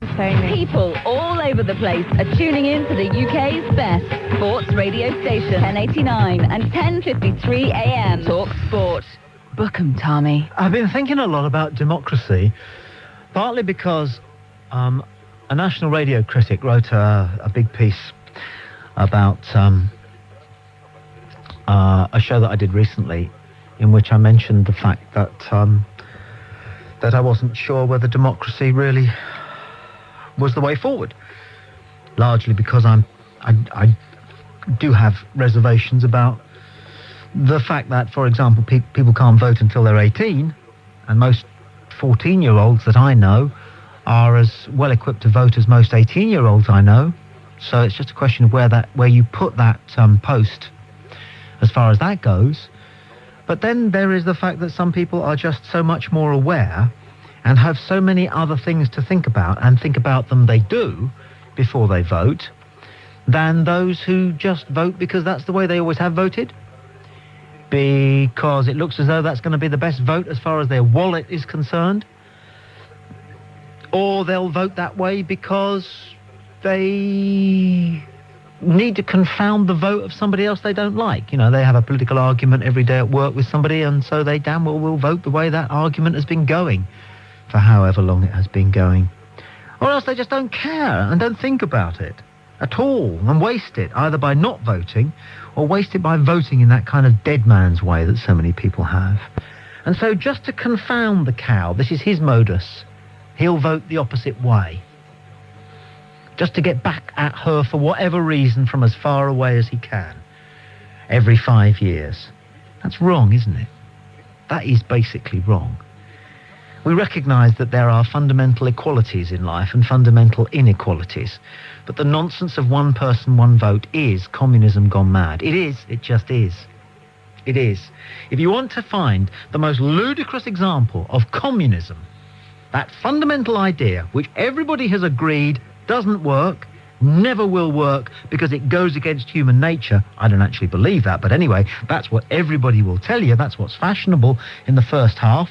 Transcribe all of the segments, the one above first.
People all over the place are tuning in to the UK's best sports radio station, 1089 and 10:53 a.m. Talksport. Book 'em, Tommy. I've been thinking a lot about democracy, partly because a national radio critic wrote a big piece about a show that I did recently, in which I mentioned the fact that I wasn't sure whether democracy really was the way forward, largely because I do have reservations about the fact that, for example, people can't vote until they're 18, and most 14-year-olds that I know are as well equipped to vote as most 18-year-olds I know. So it's just a question of where you put that post as far as that goes. But then there is the fact that some people are just so much more aware and have so many other things to think about, and think about them they do before they vote, than those who just vote because that's the way they always have voted, because it looks as though that's going to be the best vote as far as their wallet is concerned, or they'll vote that way because they need to confound the vote of somebody else they don't like. You know, they have a political argument every day at work with somebody, and so they damn well will vote the way that argument has been going for however long it has been going. Or else they just don't care and don't think about it at all, and waste it either by not voting or waste it by voting in that kind of dead man's way that so many people have. And so just to confound the cow, this is his modus, he'll vote the opposite way, just to get back at her for whatever reason from as far away as he can, every 5 years. That's wrong, isn't it? That is basically wrong. We recognise that there are fundamental equalities in life and fundamental inequalities, but the nonsense of one person, one vote is communism gone mad. It is. It just is. It is. If you want to find the most ludicrous example of communism, that fundamental idea, which everybody has agreed doesn't work, never will work, because it goes against human nature. I don't actually believe that, but anyway, that's what everybody will tell you. That's what's fashionable in the first half,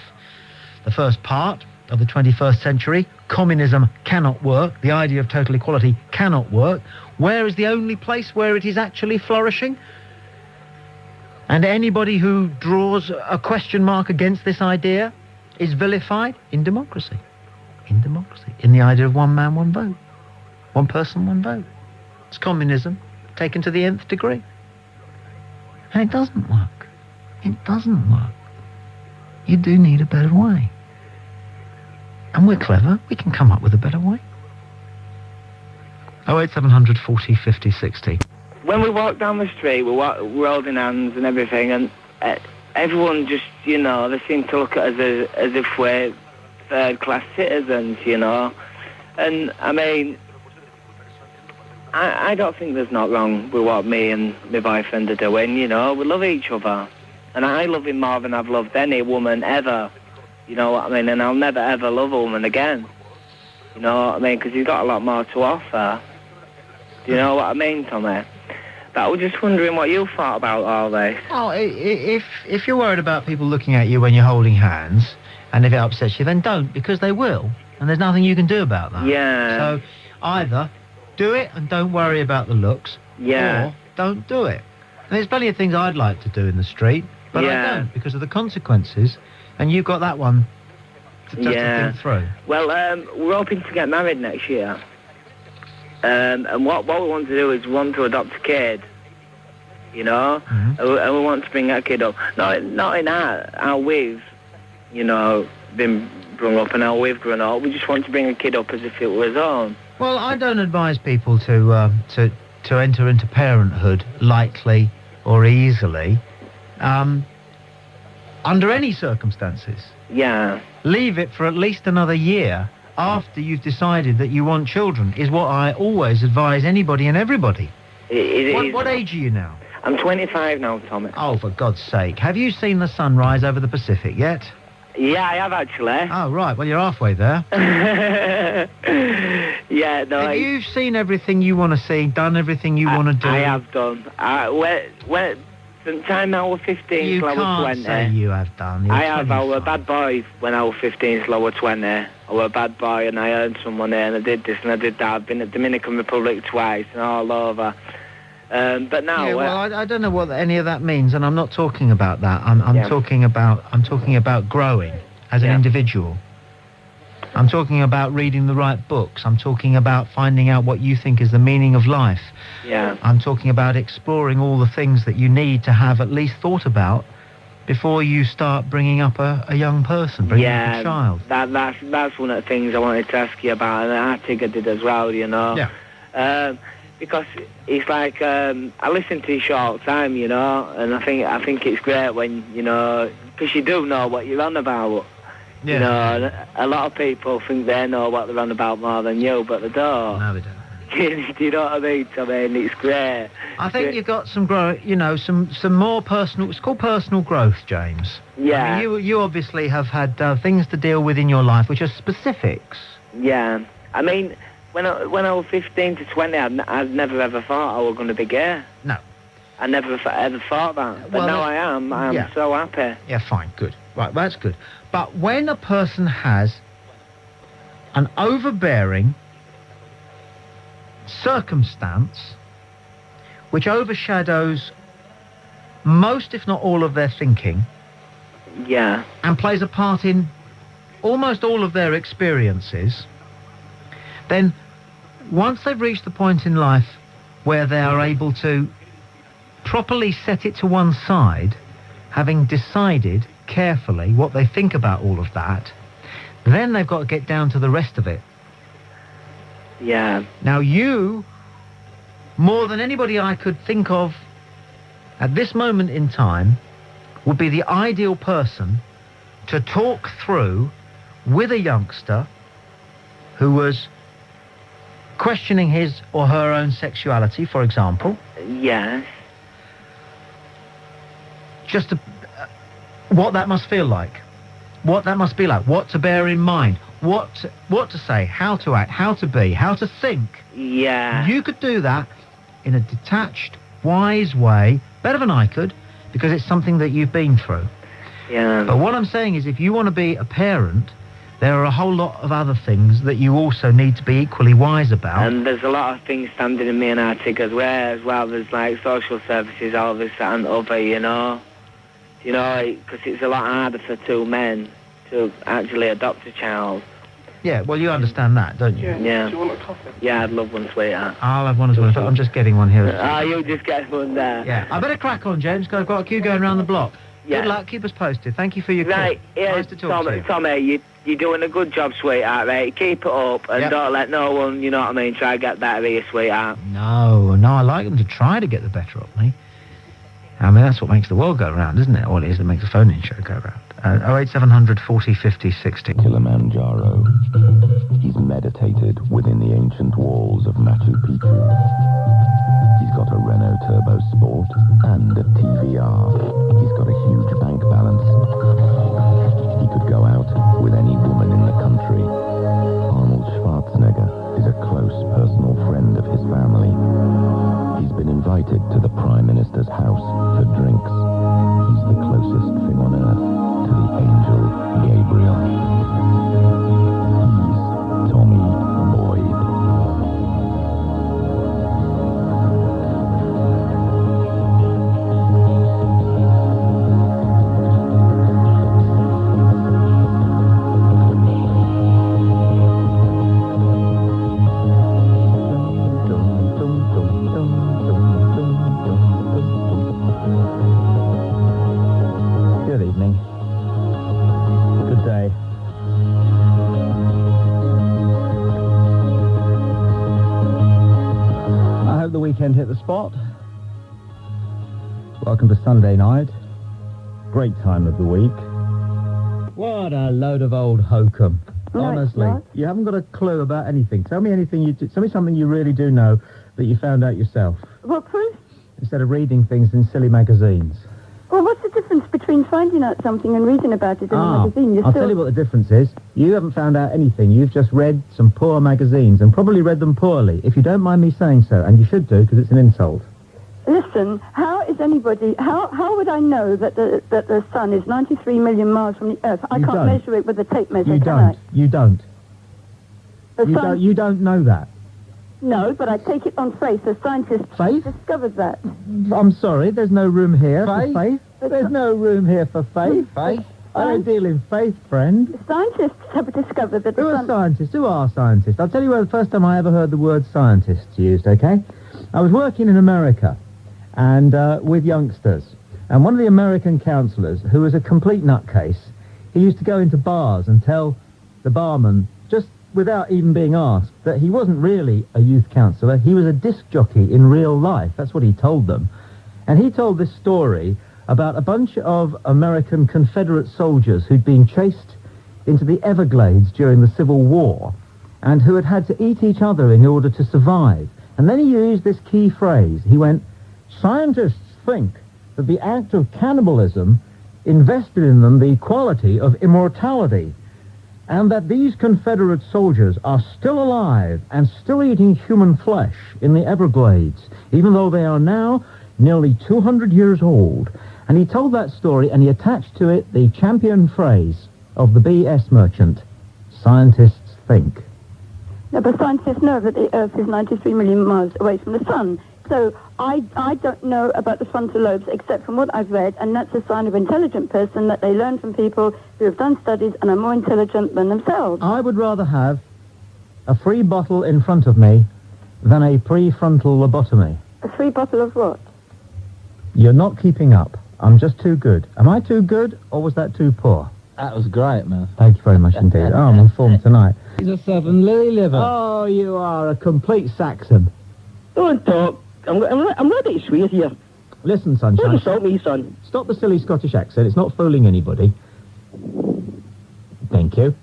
the first part of the 21st century. Communism cannot work. The idea of total equality cannot work. Where is the only place where it is actually flourishing? And anybody who draws a question mark against this idea is vilified in democracy. In democracy. In the idea of one man, one vote. One person, one vote. It's communism taken to the nth degree. And it doesn't work. It doesn't work. You do need a better way. And we're clever. We can come up with a better way. 08700 40 50 60. When we walk down the street, we're holding hands and everything, and everyone just, you know, they seem to look at us as if we're third-class citizens, you know. And, I mean, I don't think there's not wrong with what me and my boyfriend are doing, you know. We love each other. And I love him more than I've loved any woman ever. You know what I mean? And I'll never, ever love a woman again. You know what I mean? Because he's got a lot more to offer. Do you know what I mean, Tommy? But I was just wondering what you thought about all this. Oh, if you're worried about people looking at you when you're holding hands, and if it upsets you, then don't, because they will. And there's nothing you can do about that. Yeah. So either do it and don't worry about the looks, yeah, or don't do it. And there's plenty of things I'd like to do in the street, but yeah, I don't, because of the consequences. And you've got that one to think through. Well, we're hoping to get married next year. And what we want to do is we want to adopt a kid, you know, and we want to bring that kid up. Not in how we've, you know, been brought up and how we've grown up. We just want to bring a kid up as if it were his own. Well, I don't advise people to enter into parenthood lightly or easily, under any circumstances. Yeah. Leave it for at least another year after you've decided that you want children, is what I always advise anybody and everybody. What age are you now? I'm 25 now, Tommy. Oh, for God's sake. Have you seen the sunrise over the Pacific yet? Yeah, I have, actually. Oh, right. Well, you're halfway there. Yeah, no. Have you seen everything you want to see, done everything you want to do? I have done. Sometime I was 15 You till I was can't 20. say you have done. You're I have. I was a 25. bad boy when I was 15 till I was 20. I was a bad boy and I earned some money and I did this and I did that. I've been at Dominican Republic twice and all over. But now... Yeah, well, I don't know what any of that means, and I'm not talking about that. I'm talking about growing as an individual. I'm talking about reading the right books. I'm talking about finding out what you think is the meaning of life. Yeah. I'm talking about exploring all the things that you need to have at least thought about before you start bringing up a young person, bringing up a child. That's one of the things I wanted to ask you about, and I think I did as well, you know. Yeah. Because it's like I listen to your show all the time, you know, and I think it's great when, you know, because you do know what you're on about. Yeah. You know, a lot of people think they know what they're on about more than you, but they don't. No, they don't. Do you know what I mean? I mean, it's great. I think you've got some some more personal. It's called personal growth, James. Yeah. I mean, you obviously have had things to deal with in your life which are specifics. Yeah. I mean, when I was 15 to 20, I'd never ever thought I was going to be gay. No. I never ever thought that. But Well, now I am. I'm so happy. Yeah, fine, good. Right, that's good. But when a person has an overbearing circumstance which overshadows most, if not all, of their thinking, Yeah. and plays a part in almost all of their experiences, then once they've reached the point in life where they are able to properly set it to one side, having decided carefully what they think about all of that, then they've got to get down to the rest of it. Yeah. Now you, more than anybody I could think of at this moment in time, would be the ideal person to talk through with a youngster who was questioning his or her own sexuality, for example. Yes. Just to, what that must feel like, what that must be like, what to bear in mind, what to say, how to act, how to be, how to think. Yeah. You could do that in a detached, wise way, better than I could, because it's something that you've been through. Yeah. But what I'm saying is, if you want to be a parent, there are a whole lot of other things that you also need to be equally wise about. And there's a lot of things standing in me and Arctic as well. There's like social services, all this, that and other, you know. You know, because it's a lot harder for two men to actually adopt a child. Yeah, well, you understand that, don't you? Yeah. Do you want a coffee? Yeah, I'd love one, sweetheart. I'll have one as well. I'm just getting one here. You just get one there. Yeah, I better crack on, James, because I've got a queue going around the block. Yeah. Good luck, keep us posted. Thank you for your Right, call. yeah, Nice to talk to you. Tommy, you're doing a good job, sweetheart, right? Keep it up and Yep. don't let no one, you know what I mean, try to get better here, sweetheart. No, I like them to try to get the better of me. I mean, that's what makes the world go round, isn't it? All it is that makes a phone-in show go round. 08700 40 50 60. Kilimanjaro. He's meditated within the ancient walls of Machu Picchu. He's got a Renault Turbo Sport and a TVR. He's got a huge bank balance. He could go out with any woman in the country. Arnold Schwarzenegger is a close personal friend of his family. He's been invited to the Prime Minister's house for drinks. He's the closest thing on earth to the angel Gabriel. He's Tommy Boyd. Good evening. Good day. I hope the weekend hit the spot. Welcome to Sunday night. Great time of the week. What a load of old hokum. Honestly, you haven't got a clue about anything. Tell me anything tell me something you really do know that you found out yourself, What, please? instead of reading things in silly magazines. Well, what's the difference between finding out something and reading about it in a magazine? I'll tell you what the difference is. You haven't found out anything. You've just read some poor magazines and probably read them poorly, if you don't mind me saying so, and you should do, because it's an insult. Let's listen, how is anybody, how would I know that the sun is 93 million miles from the Earth? I can't measure it with a tape measure, can I? You don't. The sun, You don't know that. No, but I take it on faith. The scientists discovered that. I'm sorry, there's no room here for faith. There's no room here for faith. Faith? I don't deal in faith, friend. Scientists have discovered that the sun... Who are scientists? I'll tell you where the first time I ever heard the word scientists used, okay? I was working in America and with youngsters. And one of the American counsellors, who was a complete nutcase, he used to go into bars and tell the barman, just without even being asked, that he wasn't really a youth counsellor. He was a disc jockey in real life. That's what he told them. And he told this story about a bunch of American Confederate soldiers who'd been chased into the Everglades during the Civil War and who had had to eat each other in order to survive. And then he used this key phrase. He went, "Scientists think that the act of cannibalism invested in them the quality of immortality, and that these Confederate soldiers are still alive and still eating human flesh in the Everglades, even though they are now nearly 200 years old." And he told that story, and he attached to it the champion phrase of the B.S. merchant, "Scientists think." No, but scientists know that the Earth is 93 million miles away from the sun. So I don't know about the frontal lobes except from what I've read, and that's a sign of an intelligent person, that they learn from people who have done studies and are more intelligent than themselves. I would rather have a free bottle in front of me than a prefrontal lobotomy. A free bottle of what? You're not keeping up. I'm just too good. Am I too good, or was that too poor? That was great, man. Thank you very much indeed. Oh, I'm on form tonight. He's a Southern lily liver. Oh, you are a complete Saxon. Don't talk. I'm ready to swear here. Listen, sunshine. Don't insult me, son. Stop the silly Scottish accent. It's not fooling anybody. Thank you.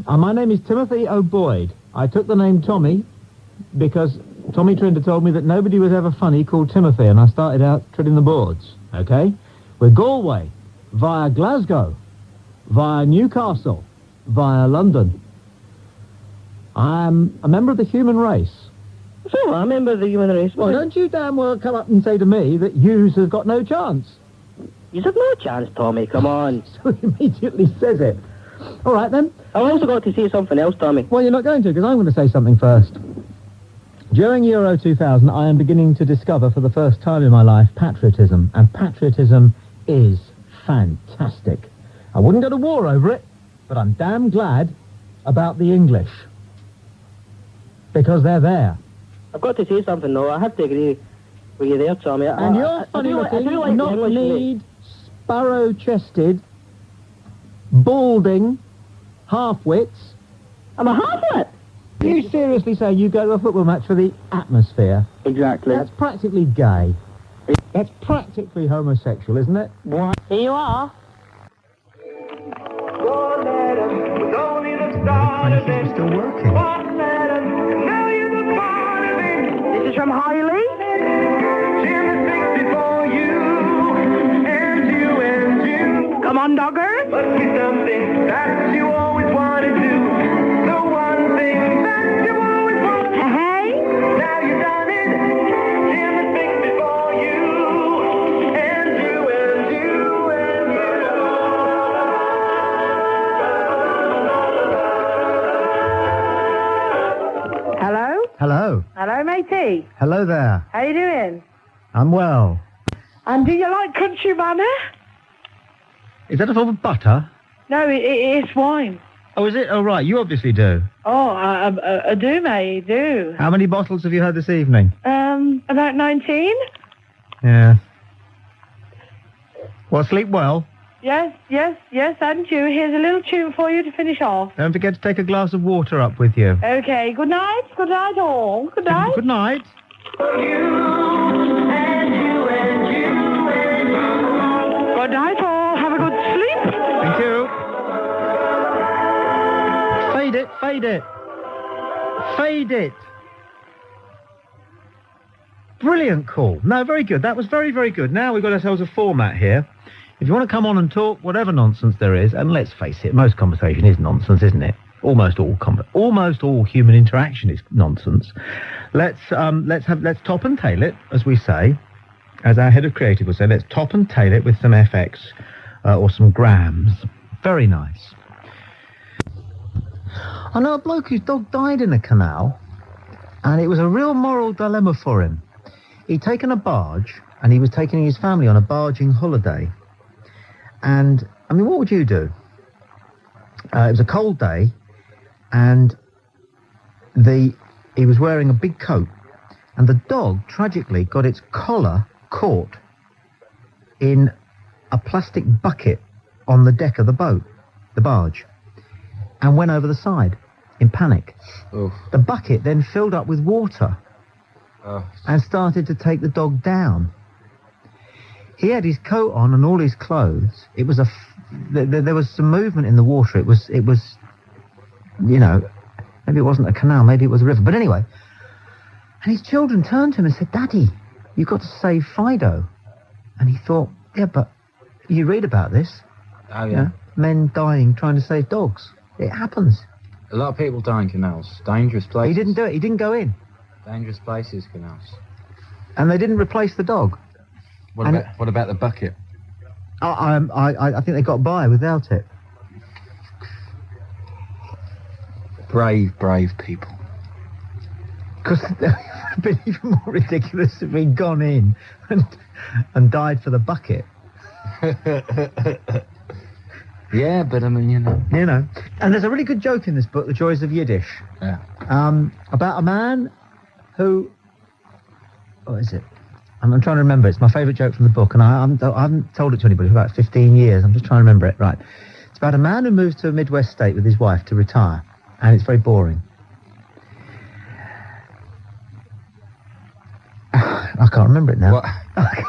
My name is Timothy O'Boyd. I took the name Tommy because Tommy Trinder told me that nobody was ever funny called Timothy, and I started out treading the boards, okay? With Galway, via Glasgow, via Newcastle, via London. I'm a member of the human race. So, I'm a member of the human race. Well, don't you damn well come up and say to me that yous have got no chance. You have no chance, Tommy, come on. So he immediately says it. All right, then. I've also got to say something else, Tommy. Well, you're not going to, because I'm going to say something first. During Euro 2000, I am beginning to discover for the first time in my life patriotism, and patriotism is fantastic. I wouldn't go to war over it, but I'm damn glad about the English. Because they're there. I've got to say something, though. I have to agree with you there, Tommy. And you're funny looking, knock-kneed, sparrow-chested, balding, half-wits. I'm a half-wit. You seriously say you go to a football match for the atmosphere? Exactly. That's practically gay. That's practically homosexual, isn't it? What? Here you are. It's still working. This is from Hailey. Come on, dogger. Must be something that you always want to do. The one thing that you always want to do. Hey. Now you've done it. Jim has fixed it for you. And you, and you, and you. Hello? Hello. Hello, matey. Hello there. How you doing? I'm well. And do you like country manor? Is that a form of butter? No, it's wine. Oh, is it? Oh, right. You obviously do. Oh, I do, mate, I do. How many bottles have you had this evening? About 19? Yeah. Well, sleep well. Yes, and you. Here's a little tune for you to finish off. Don't forget to take a glass of water up with you. Okay, good night all. Good night. Good night. Good night all. Have a good sleep. Thank you. Fade it, fade it. Fade it. Brilliant call. No, very good. That was very, very good. Now we've got ourselves a format here. If you want to come on and talk whatever nonsense there is, and let's face it, most conversation is nonsense, isn't it? Almost all human interaction is nonsense. Let's top and tail it, as we say. as our head of creative would say, let's top and tail it with some FX or some grams. Very nice. I know a bloke whose dog died in a canal, and it was a real moral dilemma for him. He'd taken a barge, and he was taking his family on a barging holiday. And, I mean, what would you do? It was a cold day, and he was wearing a big coat, and the dog tragically got its collar caught in a plastic bucket on the deck of the barge, and went over the side in panic. Oof. The bucket then filled up with water and started to take the dog down. He had his coat on and all his clothes. It was there was some movement in the water. It was, you know, maybe it wasn't a canal, maybe it was a river. But anyway, and his children turned to him and said, "Daddy, you've got to save Fido." And he thought, yeah, but you read about this. Oh, yeah. You know, men dying trying to save dogs. It happens. A lot of people die in canals. Dangerous places. He didn't do it. He didn't go in. Dangerous places, canals. And they didn't replace the dog. What about the bucket? I think they got by without it. Brave people. Because it would have been even more ridiculous if he'd gone in and died for the bucket. Yeah, but I mean, you know. You know. And there's a really good joke in this book, The Joys of Yiddish. Yeah. About a man who... What is it? I'm trying to remember. It's my favourite joke from the book, and I haven't told it to anybody for about 15 years. I'm just trying to remember it. Right. It's about a man who moves to a Midwest state with his wife to retire, and it's very boring. I can't remember it now. What? I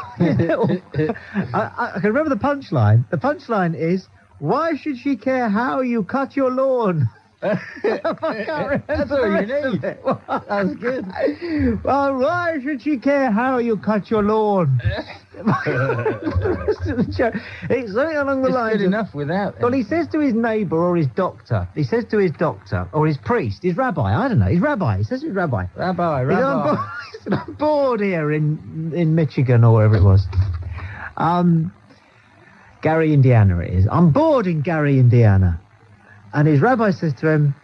can remember the punchline. The punchline is, "Why should she care how you cut your lawn?" I can't remember. That's all you need. That's good. Well, why should she care how you cut your lawn? It's something along the lines. Good enough without. Well, he says to his neighbour or his doctor. He says to his doctor or his priest, his rabbi. I don't know. His rabbi. He says to his rabbi. Rabbi. He said, I'm bored here in Michigan or wherever it was. Gary, Indiana it is. I'm bored in Gary, Indiana. And his rabbi says to him,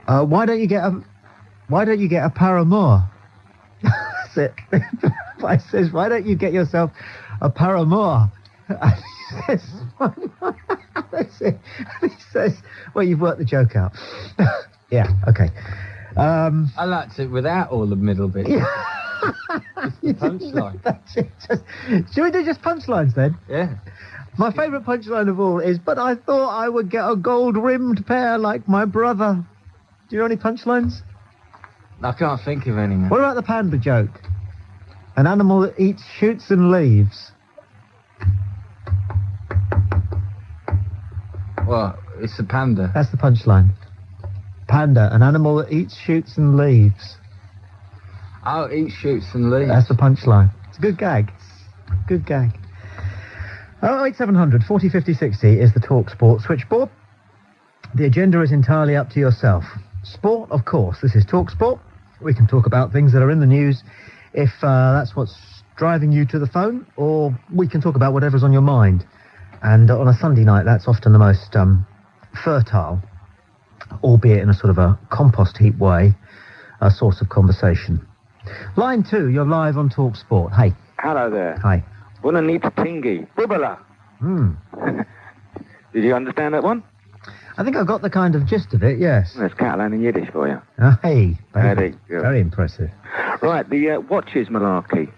why don't you get a paramour? That's it. The rabbi says, why don't you get yourself a paramour? And he says, that's it. And he says, well, you've worked the joke out. Yeah, okay. I liked it without all the middle bits. Yeah. Just the punchline. That's it. Should we do just punchlines then? Yeah. My favourite punchline of all is, but I thought I would get a gold-rimmed pair like my brother. Do you know any punchlines? I can't think of any, man. What about the panda joke? An animal that eats shoots and leaves. Well, it's a panda. That's the punchline. Panda, an animal that eats shoots and leaves. Oh, eat shoots and leaves. That's the punchline. It's a good gag. Good gag. 08700 40 50 60 is the Talksport switchboard. The agenda is entirely up to yourself. Sport, of course. This is Talksport. We can talk about things that are in the news if that's what's driving you to the phone, or we can talk about whatever's on your mind. And on a Sunday night, that's often the most fertile, albeit in a sort of a compost heap way, a source of conversation. Line 2, you're live on Talksport. Hey. Hello there. Hi. Bonanita Tingy. Bubala. Did you understand that one? I think I got the kind of gist of it, yes. That's Catalan and Yiddish for you. Hey. Very good. Very impressive. Right, the watches malarkey.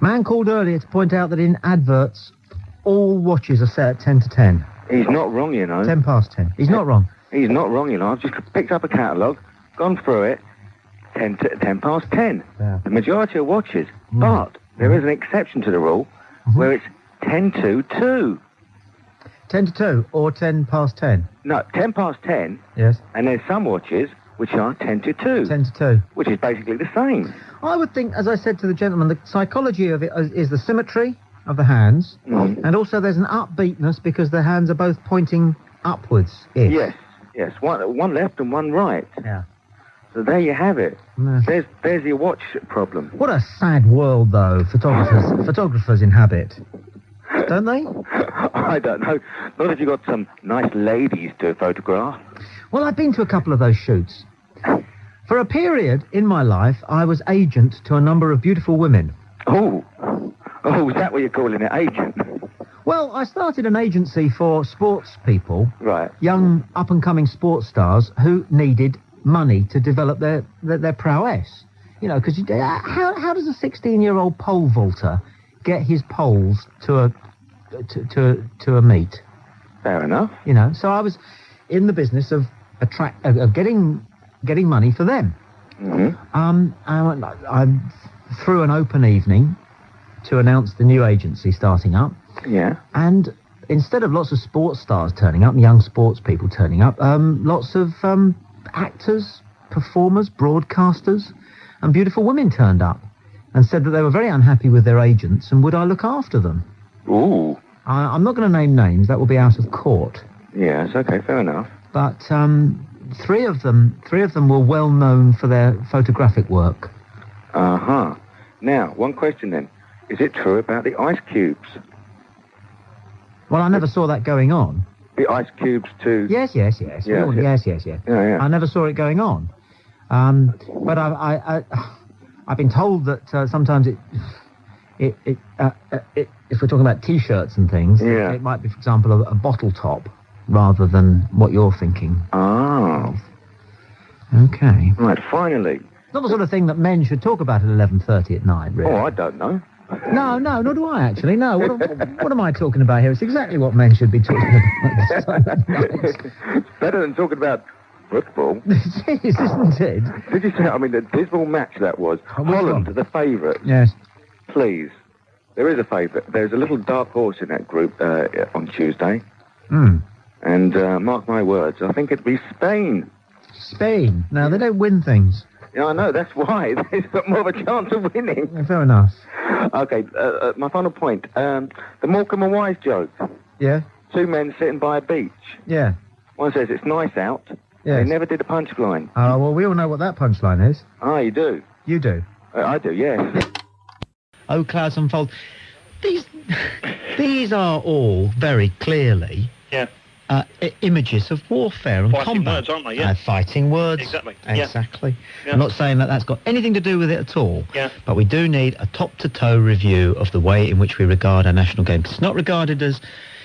Man called earlier to point out that in adverts, all watches are set at 10 to 10. He's not wrong, you know. 10 past 10. He's not wrong. He's not wrong, you know. I've just picked up a catalogue, gone through it, 10 past 10. Yeah. The majority of watches. But there is an exception to the rule where it's 10 to 2. 10 to 2 or 10 past 10? No, 10 past 10. Yes. And there's some watches which are 10 to 2. 10 to 2. Which is basically the same. I would think, as I said to the gentleman, the psychology of it is the symmetry of the hands, and also there's an upbeatness because the hands are both pointing upwards. Yes. One left and one right. Yeah. So there you have it. Yeah. There's your watch problem. What a sad world, though, photographers inhabit. Don't they? I don't know. Not if you've got some nice ladies to photograph. Well, I've been to a couple of those shoots. For a period in my life, I was agent to a number of beautiful women. Oh, is that what you're calling it, agent? Well, I started an agency for sports people, Right. young up-and-coming sports stars who needed money to develop their prowess. You know, because how does a 16-year-old pole vaulter get his poles to a meet? Fair enough. You know, so I was in the business of getting money for them. Mm-hmm. I threw an open evening to announce the new agency starting up. Yeah. And instead of lots of sports stars turning up, young sports people turning up, lots of actors, performers, broadcasters, and beautiful women turned up and said that they were very unhappy with their agents and would I look after them. Ooh. I'm not going to name names, that will be out of court. Yes, okay, fair enough. But three of them were well known for their photographic work. Uh-huh. Now, one question then. Is it true about the ice cubes? Well, I never saw that going on. The ice cubes too? Yes. Yes. Yeah. I never saw it going on. But I've been told that sometimes if we're talking about T-shirts and things, it might be, for example, a bottle top rather than what you're thinking. Oh. Okay. Right, finally. It's not the sort of thing that men should talk about at 11:30 at night, really. Oh, I don't know. No, nor do I, actually. No, what am I talking about here? It's exactly what men should be talking about. It's better than talking about football. It is, isn't it? Did you say, I mean, the dismal match that was. Holland, the favourite. Yes. Please. There is a favourite. There's a little dark horse in that group on Tuesday. Hmm. And mark my words, I think it'd be Spain. Spain? Now, they don't win things. Yeah, I know, that's why. They've got more of a chance of winning. Yeah, fair enough. Okay, my final point. The Morecambe and Wise joke. Yeah? Two men sitting by a beach. Yeah. One says it's nice out. Yes. They never did a punchline. Well, we all know what that punchline is. Ah, you do? You do? I do, yes. Oh, clouds unfold. These are all very clearly images of warfare and fighting combat. Words, aren't they? Yeah. Fighting words. Exactly. Yeah. I'm not saying that that's got anything to do with it at all. Yeah. But we do need a top-to-toe review of the way in which we regard our national game. It's not regarded as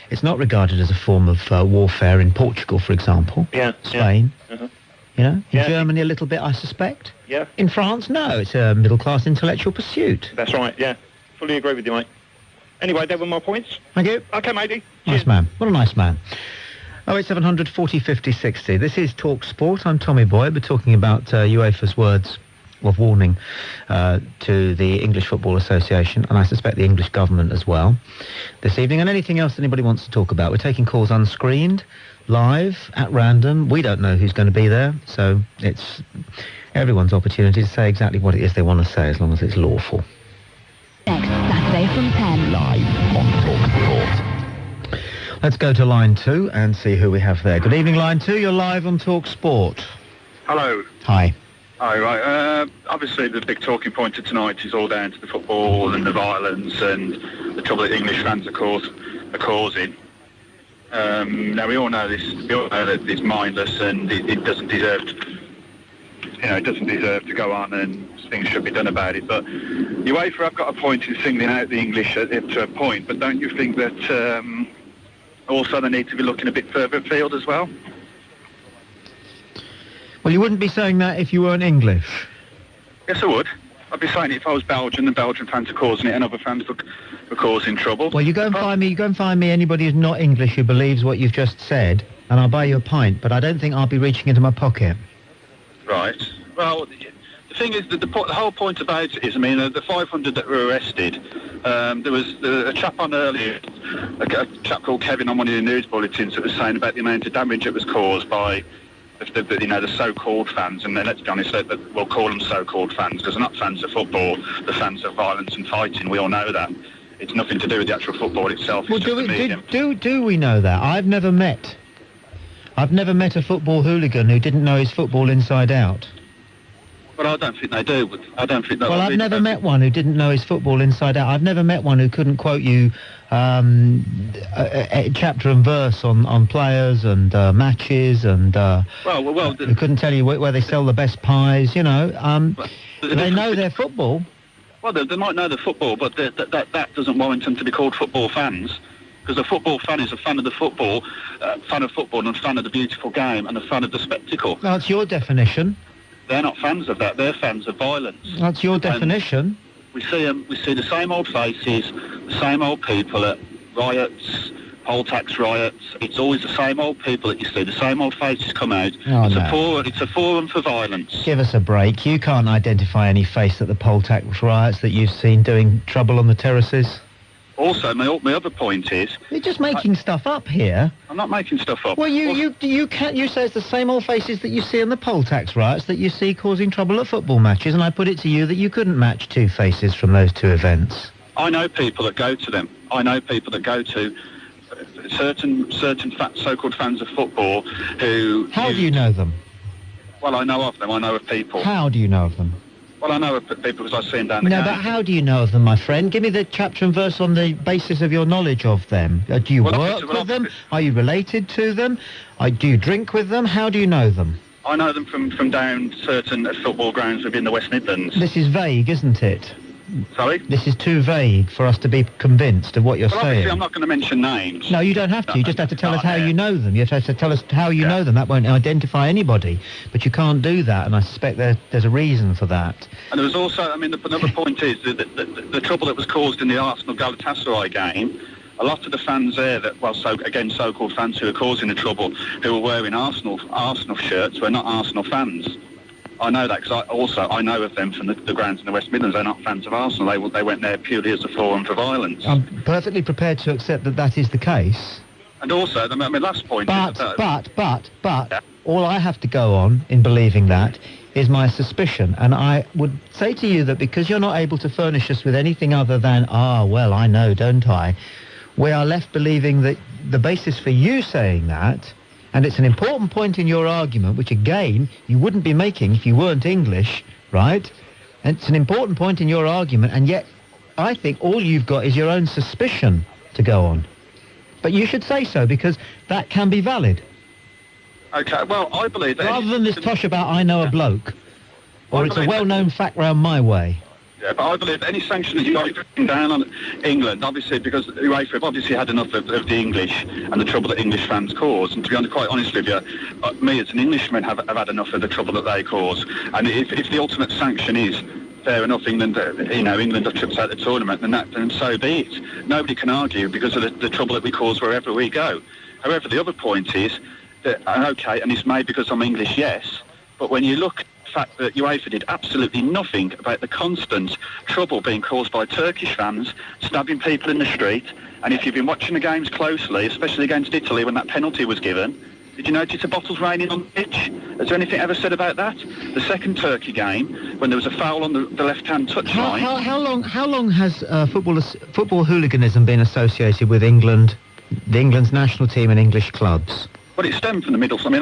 a form of warfare in Portugal, for example. Yeah. Spain. Yeah. Uh-huh. You know, in Germany a little bit, I suspect. Yeah. In France, no, it's a middle-class intellectual pursuit. That's right. Yeah. Fully agree with you, mate. Anyway, they were my points. Thank you. Okay, matey. Nice man. What a nice man. 08700 40 50 60. This is Talksport. I'm Tommy Boyd. We're talking about UEFA's words of warning to the English Football Association, and I suspect the English government as well, this evening, and anything else anybody wants to talk about. We're taking calls unscreened, live, at random. We don't know who's going to be there, so it's everyone's opportunity to say exactly what it is they want to say, as long as it's lawful. Next Saturday from 10. Live on Talksport. Let's go to line 2 and see who we have there. Good evening, line 2. You're live on Talksport. Hello. Hi. Hi, right. Obviously, the big talking point of tonight is all down to the football and the violence and the trouble that English fans are causing. Now, we all know this. We all know that it's mindless and it doesn't deserve to, it doesn't deserve to go on, and things should be done about it. But UEFA have got a point in singling out the English to a point, but don't you think that also they need to be looking a bit further afield as well? Well, you wouldn't be saying that if you weren't English. Yes, I would. I'd be saying it if I was Belgian and Belgian fans are causing it and other fans were causing trouble. Well, you go and find me anybody who's not English who believes what you've just said, and I'll buy you a pint, but I don't think I'll be reaching into my pocket. Right. Well, the thing is, the whole point about it is, the 500 that were arrested, there was a chap on earlier, a chap called Kevin on one of the news bulletins that was saying about the amount of damage that was caused by the so-called fans, and then let's be honest, we'll call them so-called fans because they're not fans of football, they're fans of violence and fighting. We all know that. It's nothing to do with the actual football itself. Well, do we know that? I've never met a football hooligan who didn't know his football inside out. But I don't think they do. I don't think that. Well, I've never met one who didn't know his football inside out. I've never met one who couldn't quote you a chapter and verse on players and matches and who couldn't tell you where they sell the best pies. You know, they know their football. Well, they might know the football, but that doesn't warrant them to be called football fans. Because a football fan is a fan of the football, fan of football, and a fan of the beautiful game, and a fan of the spectacle. That's your definition. They're not fans of that. They're fans of violence. That's your definition. We see the same old faces, the same old people at riots, poll tax riots. It's always the same old people that you see. The same old faces come out. It's a forum for violence. Give us a break. You can't identify any face at the poll tax riots that you've seen doing trouble on the terraces. Also, my other point is... You're just making stuff up here. I'm not making stuff up. Well, you say it's the same old faces that you see in the poll tax riots that you see causing trouble at football matches, and I put it to you that you couldn't match two faces from those two events. I know people that go to them. I know people that go to certain so-called fans of football who... How do you know them? Well, I know of them. I know of people. How do you know of them? Well, I know of people because I see them down the game. No, but how do you know of them, my friend? Give me the chapter and verse on the basis of your knowledge of them. Do you work with them? Are you related to them? Do you drink with them? How do you know them? I know them from down certain football grounds within the West Midlands. This is vague, isn't it? Sorry? This is too vague for us to be convinced of what you're saying. Obviously, I'm not going to mention names. No, you don't have to. You just have to tell us how you know them. You have to tell us how you know them. That won't identify anybody. But you can't do that, and I suspect there's a reason for that. And there was also, another point is the trouble that was caused in the Arsenal-Galatasaray game. A lot of the fans there so-called fans who were causing the trouble, who were wearing Arsenal shirts, were not Arsenal fans. I know that because I know of them from the grounds in the West Midlands. They're not fans of Arsenal. They went there purely as a forum for violence. I'm perfectly prepared to accept that is the case. And also, my last point is... But, all I have to go on in believing that is my suspicion. And I would say to you that because you're not able to furnish us with anything other than, well, I know, don't I? We are left believing that the basis for you saying that... And it's an important point in your argument, which, again, you wouldn't be making if you weren't English, right? And it's an important point in your argument, and yet I think all you've got is your own suspicion to go on. But you should say so, because that can be valid. OK, well, I believe that... Rather than this tosh about I know a bloke, or it's a well-known fact round my way. Yeah, but I believe any sanction that you've got down on England, obviously, because UEFA have obviously had enough of the English and the trouble that English fans cause. And to be quite honest with you, me as an Englishman have had enough of the trouble that they cause. And if the ultimate sanction is, fair enough, England have tripped out the tournament, then so be it. Nobody can argue because of the trouble that we cause wherever we go. However, the other point is that, OK, and it's made because I'm English, yes, but when you look... fact that UEFA did absolutely nothing about the constant trouble being caused by Turkish fans stabbing people in the street. And if you've been watching the games closely, especially against Italy when that penalty was given, did you notice the bottles raining on the pitch? Is there anything ever said about that? The second Turkey game, when there was a foul on the left-hand touchline... How long has football hooliganism been associated with England's national team and English clubs? Well, it stemmed from the middle. I mean,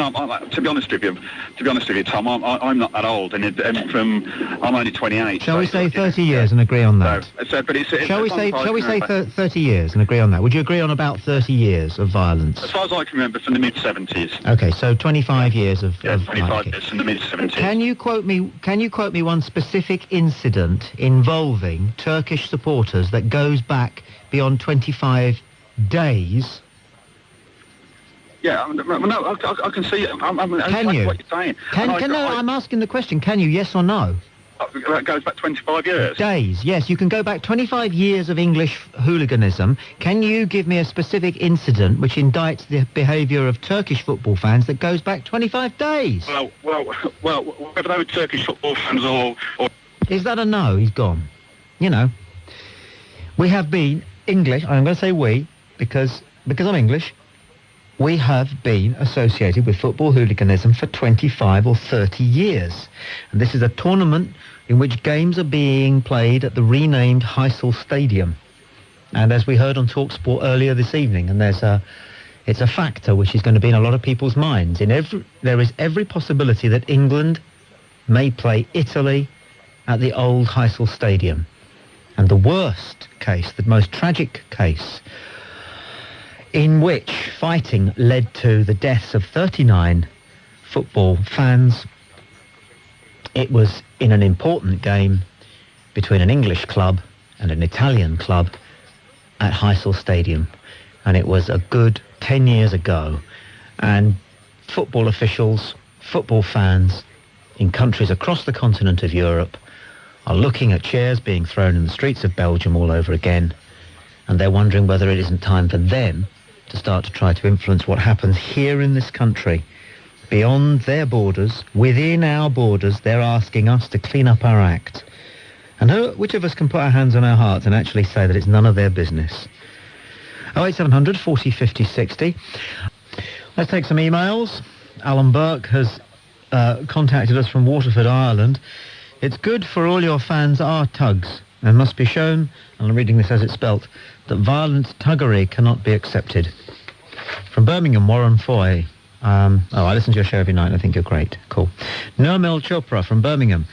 to be honest with you, Tom, I'm not that old, and I'm only 28. Shall we say 30 years and agree on that? Shall we say 30 years and agree on that? Would you agree on about 30 years of violence? As far as I can remember, from the mid-70s. Okay, so 25 years of 25 years from the mid-70s. Can you quote me one specific incident involving Turkish supporters that goes back beyond 25 days? Yeah, no, I can see it. Can you? What you're saying. I'm asking the question. Can you? Yes or no? That goes back 25 years. Days, yes. You can go back 25 years of English hooliganism. Can you give me a specific incident which indicts the behaviour of Turkish football fans that goes back 25 days? Well, whether they were Turkish football fans or... Is that a no? He's gone. You know, we have been English. I'm going to say we because I'm English. We have been associated with football hooliganism for 25 or 30 years. And this is a tournament in which games are being played at the renamed Heysel Stadium. And as we heard on Talksport earlier this evening, and it's a factor which is going to be in a lot of people's minds. There is every possibility that England may play Italy at the old Heysel Stadium. And the worst case, the most tragic case, in which fighting led to the deaths of 39 football fans. It was in an important game between an English club and an Italian club at Heysel Stadium. And it was a good 10 years ago. And football officials, football fans in countries across the continent of Europe are looking at chairs being thrown in the streets of Belgium all over again. And they're wondering whether it isn't time for them to start to try to influence what happens here in this country. Beyond their borders, within our borders, they're asking us to clean up our act. And which of us can put our hands on our hearts and actually say that it's none of their business? 08700 40 50 60. Let's take some emails. Alan Burke has contacted us from Waterford, Ireland. It's good for all your fans are tugs and must be shown, and I'm reading this as it's spelt, that violent tuggery cannot be accepted. From Birmingham, Warren Foy. I listen to your show every night and I think you're great. Cool. Nirmal Chopra from Birmingham.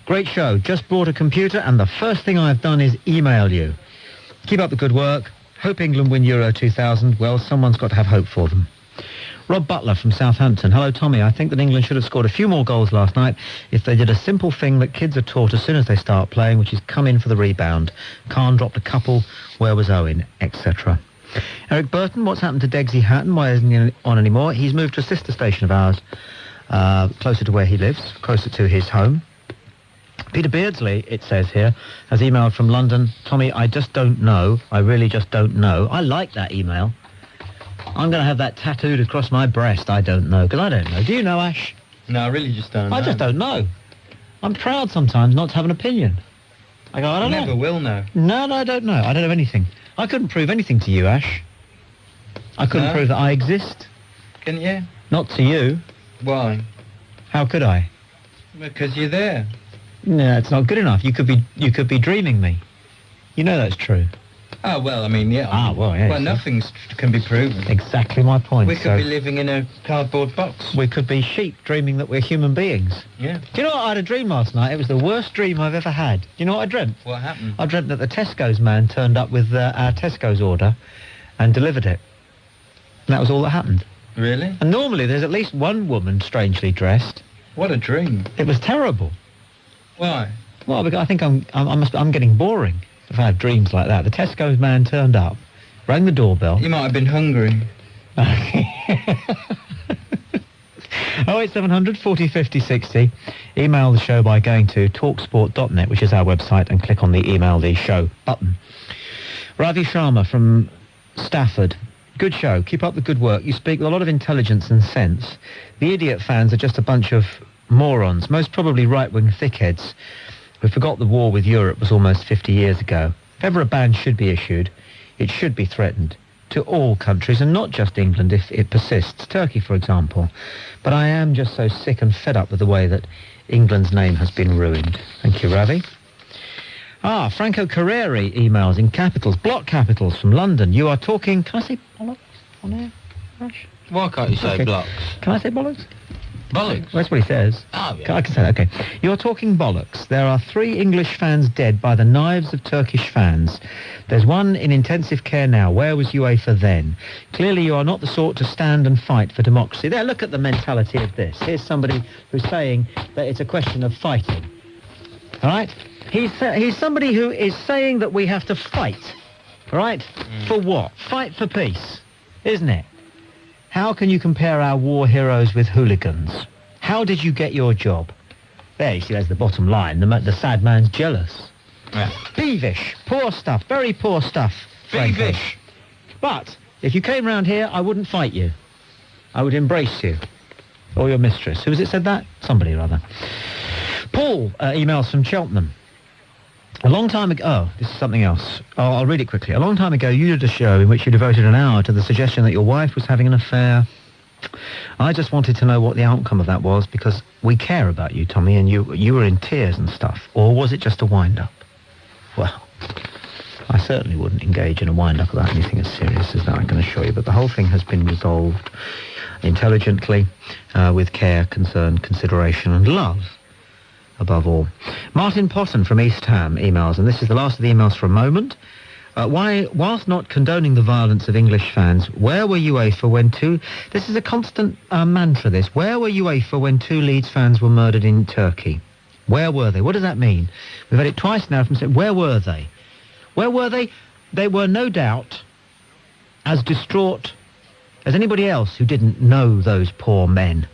Great show. Just bought a computer and the first thing I've done is email you. Keep up the good work. Hope England win Euro 2000. Well, someone's got to have hope for them. Rob Butler from Southampton. Hello, Tommy. I think that England should have scored a few more goals last night if they did a simple thing that kids are taught as soon as they start playing, which is come in for the rebound. Khan dropped a couple. Where was Owen? Etc. Eric Burton, what's happened to Degsy Hatton? Why isn't he on anymore? He's moved to a sister station of ours, closer to where he lives, closer to his home. Peter Beardsley, it says here, has emailed from London. Tommy, I just don't know. I really just don't know. I like that email. I'm going to have that tattooed across my breast. I don't know, because I don't know. Do you know, Ash? No, I really just don't know. I just don't know. I'm proud sometimes not to have an opinion. I go, I don't know. Never will know. No, I don't know. I don't know anything. I couldn't prove anything to you, Ash. I couldn't prove that I exist. Couldn't you? Not to you. Why? How could I? Because you're there. No, it's not good enough. You could be dreaming me. You know that's true. Oh, well, I mean, yeah. Well, yeah. Well, nothing can be proven. Exactly my point. We could be living in a cardboard box. We could be sheep dreaming that we're human beings. Yeah. Do you know what I had a dream last night? It was the worst dream I've ever had. Do you know what I dreamt? What happened? I dreamt that the Tesco's man turned up with our Tesco's order and delivered it. And that was all that happened. Really? And normally there's at least one woman strangely dressed. What a dream. It was terrible. Why? Well, because I think I'm getting boring if I have dreams like that. The Tesco's man turned up, rang the doorbell. You might have been hungry. 08700 40 50 60. Email the show by going to talksport.net, which is our website, and click on the email the show button. Ravi Sharma from Stafford. Good show. Keep up the good work. You speak with a lot of intelligence and sense. The idiot fans are just a bunch of morons, most probably right-wing thickheads who forgot the war with Europe was almost 50 years ago. If ever a ban should be issued, it should be threatened to all countries, and not just England if it persists. Turkey, for example. But I am just so sick and fed up with the way that England's name has been ruined. Thank you, Ravi. Franco Carreri emails in capitals, block capitals from London. You are talking... Can I say bollocks on air, Rash? Why can't you say blocks? Can I say bollocks? Bollocks? That's what he says. Oh, yeah. I can say that, okay. You're talking bollocks. There are 3 English fans dead by the knives of Turkish fans. There's one in intensive care now. Where was UEFA then? Clearly you are not the sort to stand and fight for democracy. There, look at the mentality of this. Here's somebody who's saying that it's a question of fighting. All right? He's somebody who is saying that we have to fight. All right? For what? Fight for peace, isn't it? How can you compare our war heroes with hooligans? How did you get your job? There, you see, there's the bottom line. The sad man's jealous. Yeah. Beevish. Poor stuff. Very poor stuff. Beevish. But if you came round here, I wouldn't fight you. I would embrace you. Or your mistress. Who was it said that? Somebody or other. Paul emails from Cheltenham. A long time ago... Oh, this is something else. I'll read it quickly. A long time ago, you did a show in which you devoted an hour to the suggestion that your wife was having an affair. I just wanted to know what the outcome of that was, because we care about you, Tommy, and you were in tears and stuff. Or was it just a wind-up? Well, I certainly wouldn't engage in a wind-up about anything as serious as that, I can assure you. But the whole thing has been resolved intelligently, with care, concern, consideration, and love. above all. Martin Potton from East Ham emails, and this is the last of the emails for a moment. Whilst not condoning the violence of English fans, where were UEFA when this is a constant mantra, this. Where were UEFA when 2 Leeds fans were murdered in Turkey? Where were they? What does that mean? We've had it twice now from saying, where were they? Where were they? They were no doubt as distraught as anybody else who didn't know those poor men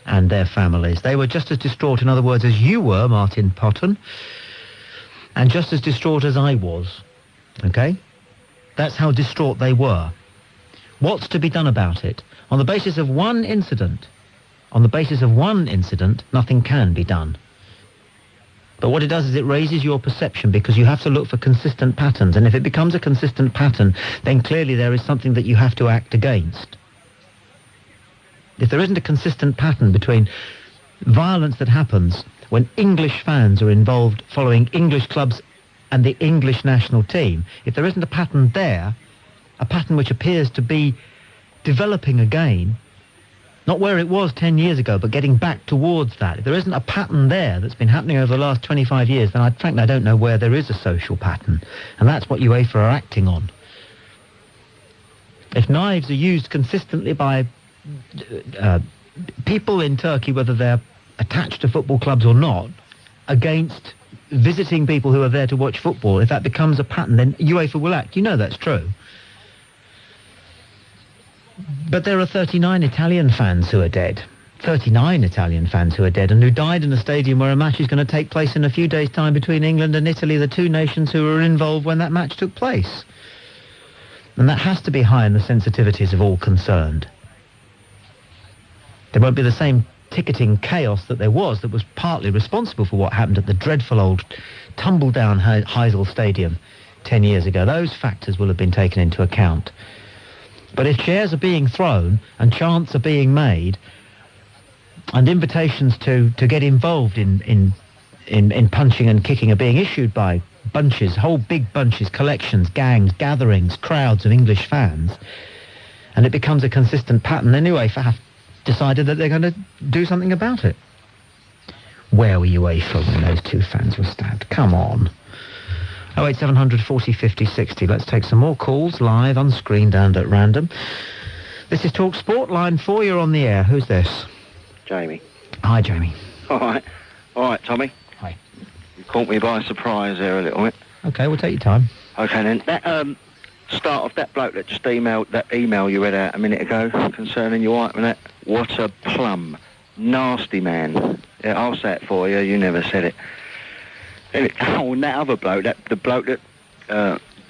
and their families. They were just as distraught, in other words, as you were, Martin Potton, and just as distraught as I was. Okay? That's how distraught they were. What's to be done about it? On the basis of one incident, nothing can be done. But what it does is it raises your perception, because you have to look for consistent patterns. And if it becomes a consistent pattern, then clearly there is something that you have to act against. If there isn't a consistent pattern between violence that happens when English fans are involved following English clubs and the English national team, if there isn't a pattern there, a pattern which appears to be developing again, not where it was 10 years ago, but getting back towards that. If there isn't a pattern there that's been happening over the last 25 years, then frankly I don't know where there is a social pattern. And that's what UEFA are acting on. If knives are used consistently by people in Turkey, whether they're attached to football clubs or not, against visiting people who are there to watch football, if that becomes a pattern, then UEFA will act. You know that's true. But there are 39 Italian fans who are dead. 39 Italian fans who are dead and who died in a stadium where a match is going to take place in a few days' time between England and Italy, the 2 nations who were involved when that match took place. And that has to be high in the sensitivities of all concerned. There won't be the same ticketing chaos that there was that was partly responsible for what happened at the dreadful old tumble-down Heysel Stadium 10 years ago. Those factors will have been taken into account. But if chairs are being thrown and chants are being made and invitations to get involved in punching and kicking are being issued by bunches, whole big bunches, collections, gangs, gatherings, crowds of English fans, and it becomes a consistent pattern, then UEFA have decided that they're going to do something about it. Where were UEFA when those 2 fans were stabbed? Come on. 08700 40 50 60. Let's take some more calls live on screen and at random. This is Talksport, line 4. You're on the air. Who's this? Jamie. Hi, Jamie. All right, Tommy. Hi. You caught me by surprise there a little bit. Okay, we'll take your time. Okay, then. That start off, that bloke that just emailed, that email you read out a minute ago concerning your wife and that, what a plum. Nasty man. Yeah, I'll say it for you. You never said it. And that other bloke, the bloke that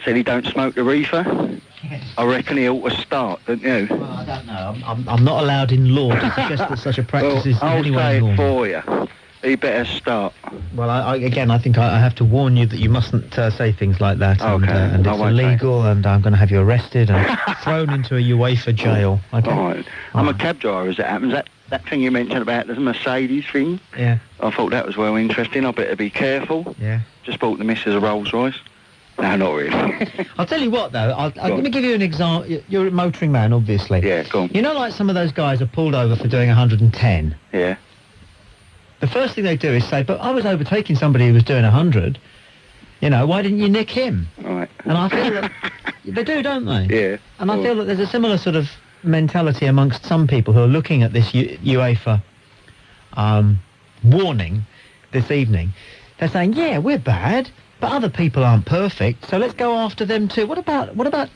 said he don't smoke the reefer, yes. I reckon he ought to start, don't you? Well, I don't know. I'm not allowed in law to suggest that such a practice is I'll anyway say normal. it for you. He better start. Well, I think I have to warn you that you mustn't say things like that. Okay. And it's illegal, and I'm going to have you arrested and thrown into a UEFA jail. Okay. All right. I'm a cab driver, as it happens. That thing you mentioned about the Mercedes thing, yeah, I thought that was well interesting. I better be careful. Yeah. Just bought the missus a Rolls Royce. No, not really. I'll tell you what, though. Let me give you an example. You're a motoring man, obviously. Yeah, go on. You know, like some of those guys are pulled over for doing 110. Yeah. The first thing they do is say, but I was overtaking somebody who was doing 100. You know, why didn't you nick him? All right. And I feel that... They do, don't they? Yeah. And I feel that there's a similar sort of mentality amongst some people who are looking at this UEFA warning this evening. They're saying, yeah, we're bad, but other people aren't perfect, so let's go after them too. What about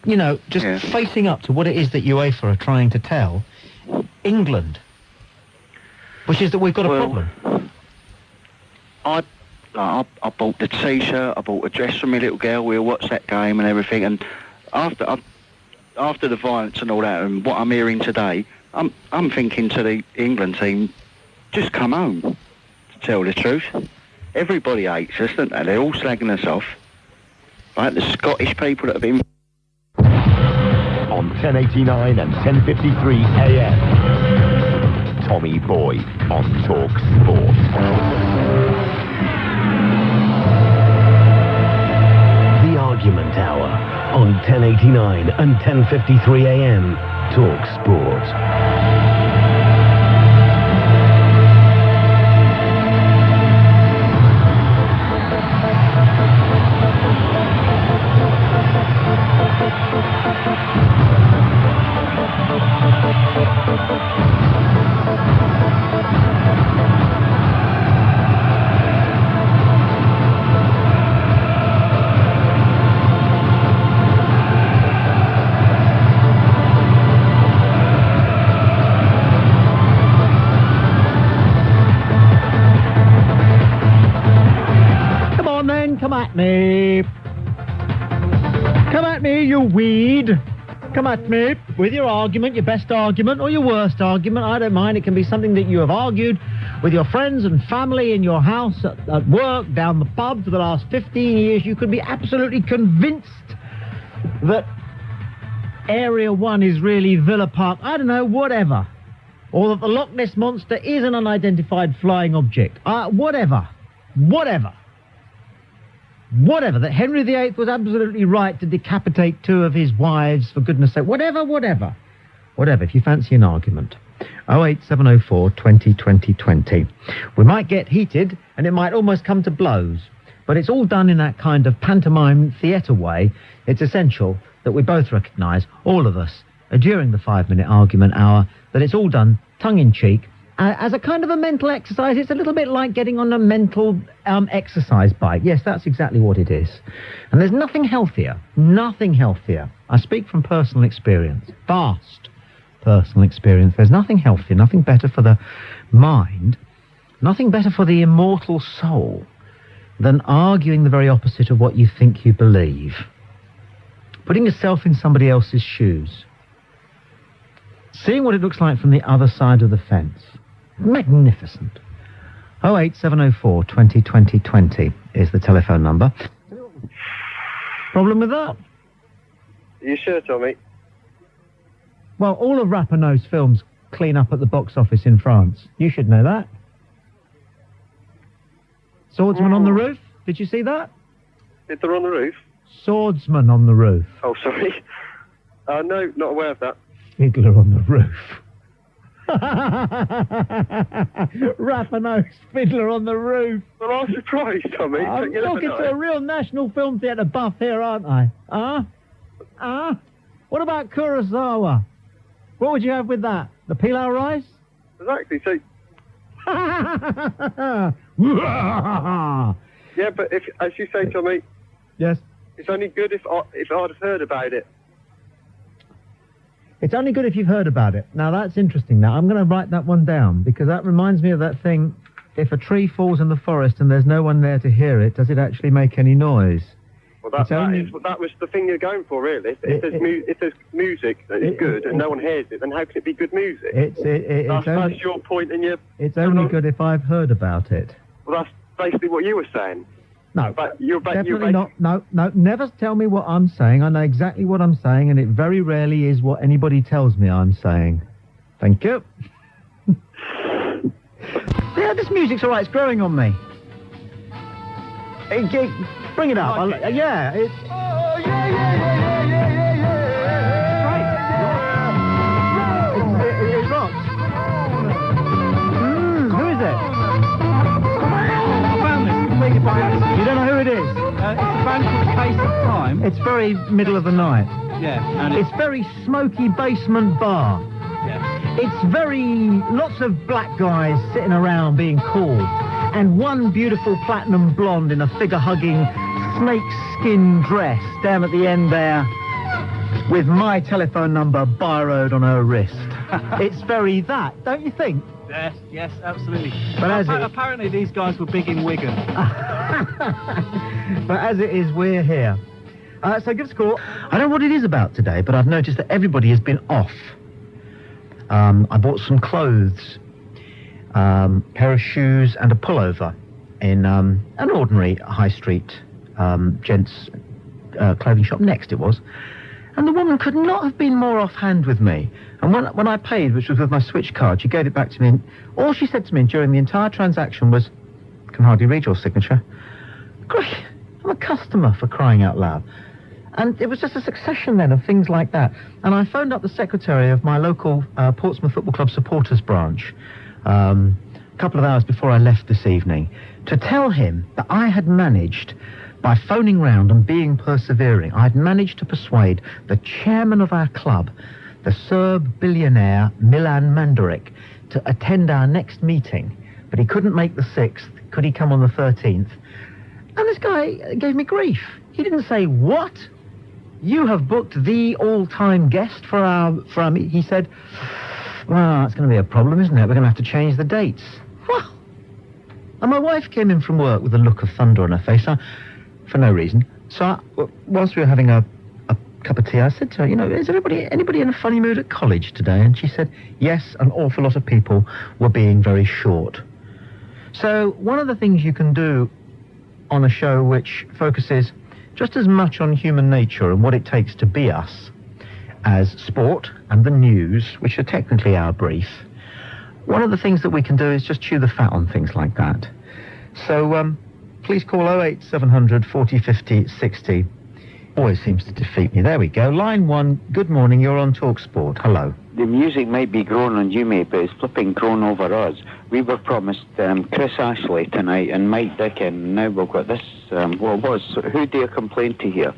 you know, just facing up to what it is that UEFA are trying to tell England, which is that we've got a problem? I bought the T-shirt, I bought a dress for my little girl. We'll watch that game and everything. And after the violence and all that, and what I'm hearing today, I'm thinking to the England team, just come home. To tell the truth, everybody hates us, don't they? They're all slagging us off. Like the Scottish people that have been on 1089 and 1053 AM. Tommy Boyds on Talksport. The Argument Hour on 1089 and 1053 AM. Talksport. at me. Come at me, you weed. Come at me with your argument, your best argument or your worst argument. I don't mind. It can be something that you have argued with your friends and family in your house, at work, down the pub for the last 15 years. You could be absolutely convinced that Area 1 is really Villa Park. I don't know, whatever. Or that the Loch Ness Monster is an unidentified flying object. Whatever. That Henry VIII was absolutely right to decapitate 2 of his wives, for goodness sake. Whatever, if you fancy an argument. 08704 20 20 20. We might get heated, and it might almost come to blows. But it's all done in that kind of pantomime theatre way. It's essential that we both recognise, all of us, during the 5-minute argument hour, that it's all done tongue-in-cheek, as a kind of a mental exercise. It's a little bit like getting on a mental exercise bike. Yes, that's exactly what it is. And there's nothing healthier. I speak from personal experience, vast personal experience. There's nothing healthier, nothing better for the mind, nothing better for the immortal soul than arguing the very opposite of what you think you believe. Putting yourself in somebody else's shoes. Seeing what it looks like from the other side of the fence. Magnificent. 08704 20 20 20 is the telephone number. Problem with that? Are you sure, Tommy? Well, all of Rapinoe's films clean up at the box office in France. You should know that. Swordsman on the Roof? Did you see that? Fiddler on the Roof? Swordsman on the Roof. Oh, sorry. No, not aware of that. Fiddler on the Roof. Rapinoe's Fiddler on the Roof. Well, I'm surprised, Tommy. I'm talking to a real National Film Theatre buff here, aren't I? What about Kurosawa? What would you have with that? The pilau rice? Exactly, so... Yeah, but if, as you say, Tommy... Yes? It's only good if I'd have heard about it. It's only good if you've heard about it. Now, that's interesting. Now, I'm going to write that one down, because that reminds me of that thing, if a tree falls in the forest and there's no one there to hear it, does it actually make any noise? Well, that was the thing you're going for, really. If there's music that is good and no one hears it, then how can it be good music? That's your point, and it's only good if I've heard about it. Well, that's basically what you were saying. No, but definitely not. No, never tell me what I'm saying. I know exactly what I'm saying, and it very rarely is what anybody tells me I'm saying. Thank you. Yeah, this music's all right. It's growing on me. Bring it up. Yeah. It's... Oh, It rocks. Who is it? You don't know who it is? It's a band called Case of Time. It's very middle of the night. Yeah. And it's very smoky basement bar. Yeah. It's very... lots of black guys sitting around being cool. And one beautiful platinum blonde in a figure-hugging snakeskin dress down at the end there with my telephone number borrowed on her wrist. It's very that, don't you think? Yes, absolutely. But apparently these guys were big in Wigan. But as it is, we're here. So give us a call. I don't know what it is about today, but I've noticed that everybody has been off. I bought some clothes, pair of shoes and a pullover in an ordinary high street gents clothing shop next it was. And the woman could not have been more offhand with me. And when I paid, which was with my switch card, she gave it back to me, and all she said to me during the entire transaction was, "Can hardly read your signature." Great, I'm a customer, for crying out loud. And it was just a succession then of things like that. And I phoned up the secretary of my local Portsmouth Football Club supporters branch a couple of hours before I left this evening to tell him that I had managed, by phoning round and being persevering, I had managed to persuade the chairman of our club, the Serb billionaire Milan Mandaric, to attend our next meeting. But he couldn't make the 6th. Could he come on the 13th? And this guy gave me grief. He didn't say, "What? You have booked the all-time guest for our meeting?" He said, "Well, that's going to be a problem, isn't it? We're going to have to change the dates." Well, and my wife came in from work with a look of thunder on her face. for no reason. So whilst we were having a cup of tea, I said to her, you know, is anybody in a funny mood at college today? And she said, yes, an awful lot of people were being very short. So one of the things you can do on a show which focuses just as much on human nature and what it takes to be us as sport and the news, which are technically our brief, one of the things that we can do is just chew the fat on things like that. So please call 08700 40 50 60. Always seems to defeat me. There we go. Line 1, good morning, you're on Talksport. Hello. The music might be grown on you, mate, but it's flipping grown over us. We were promised Chris Ashley tonight and Mike Dickin, and now we've got this, who dare complain to here?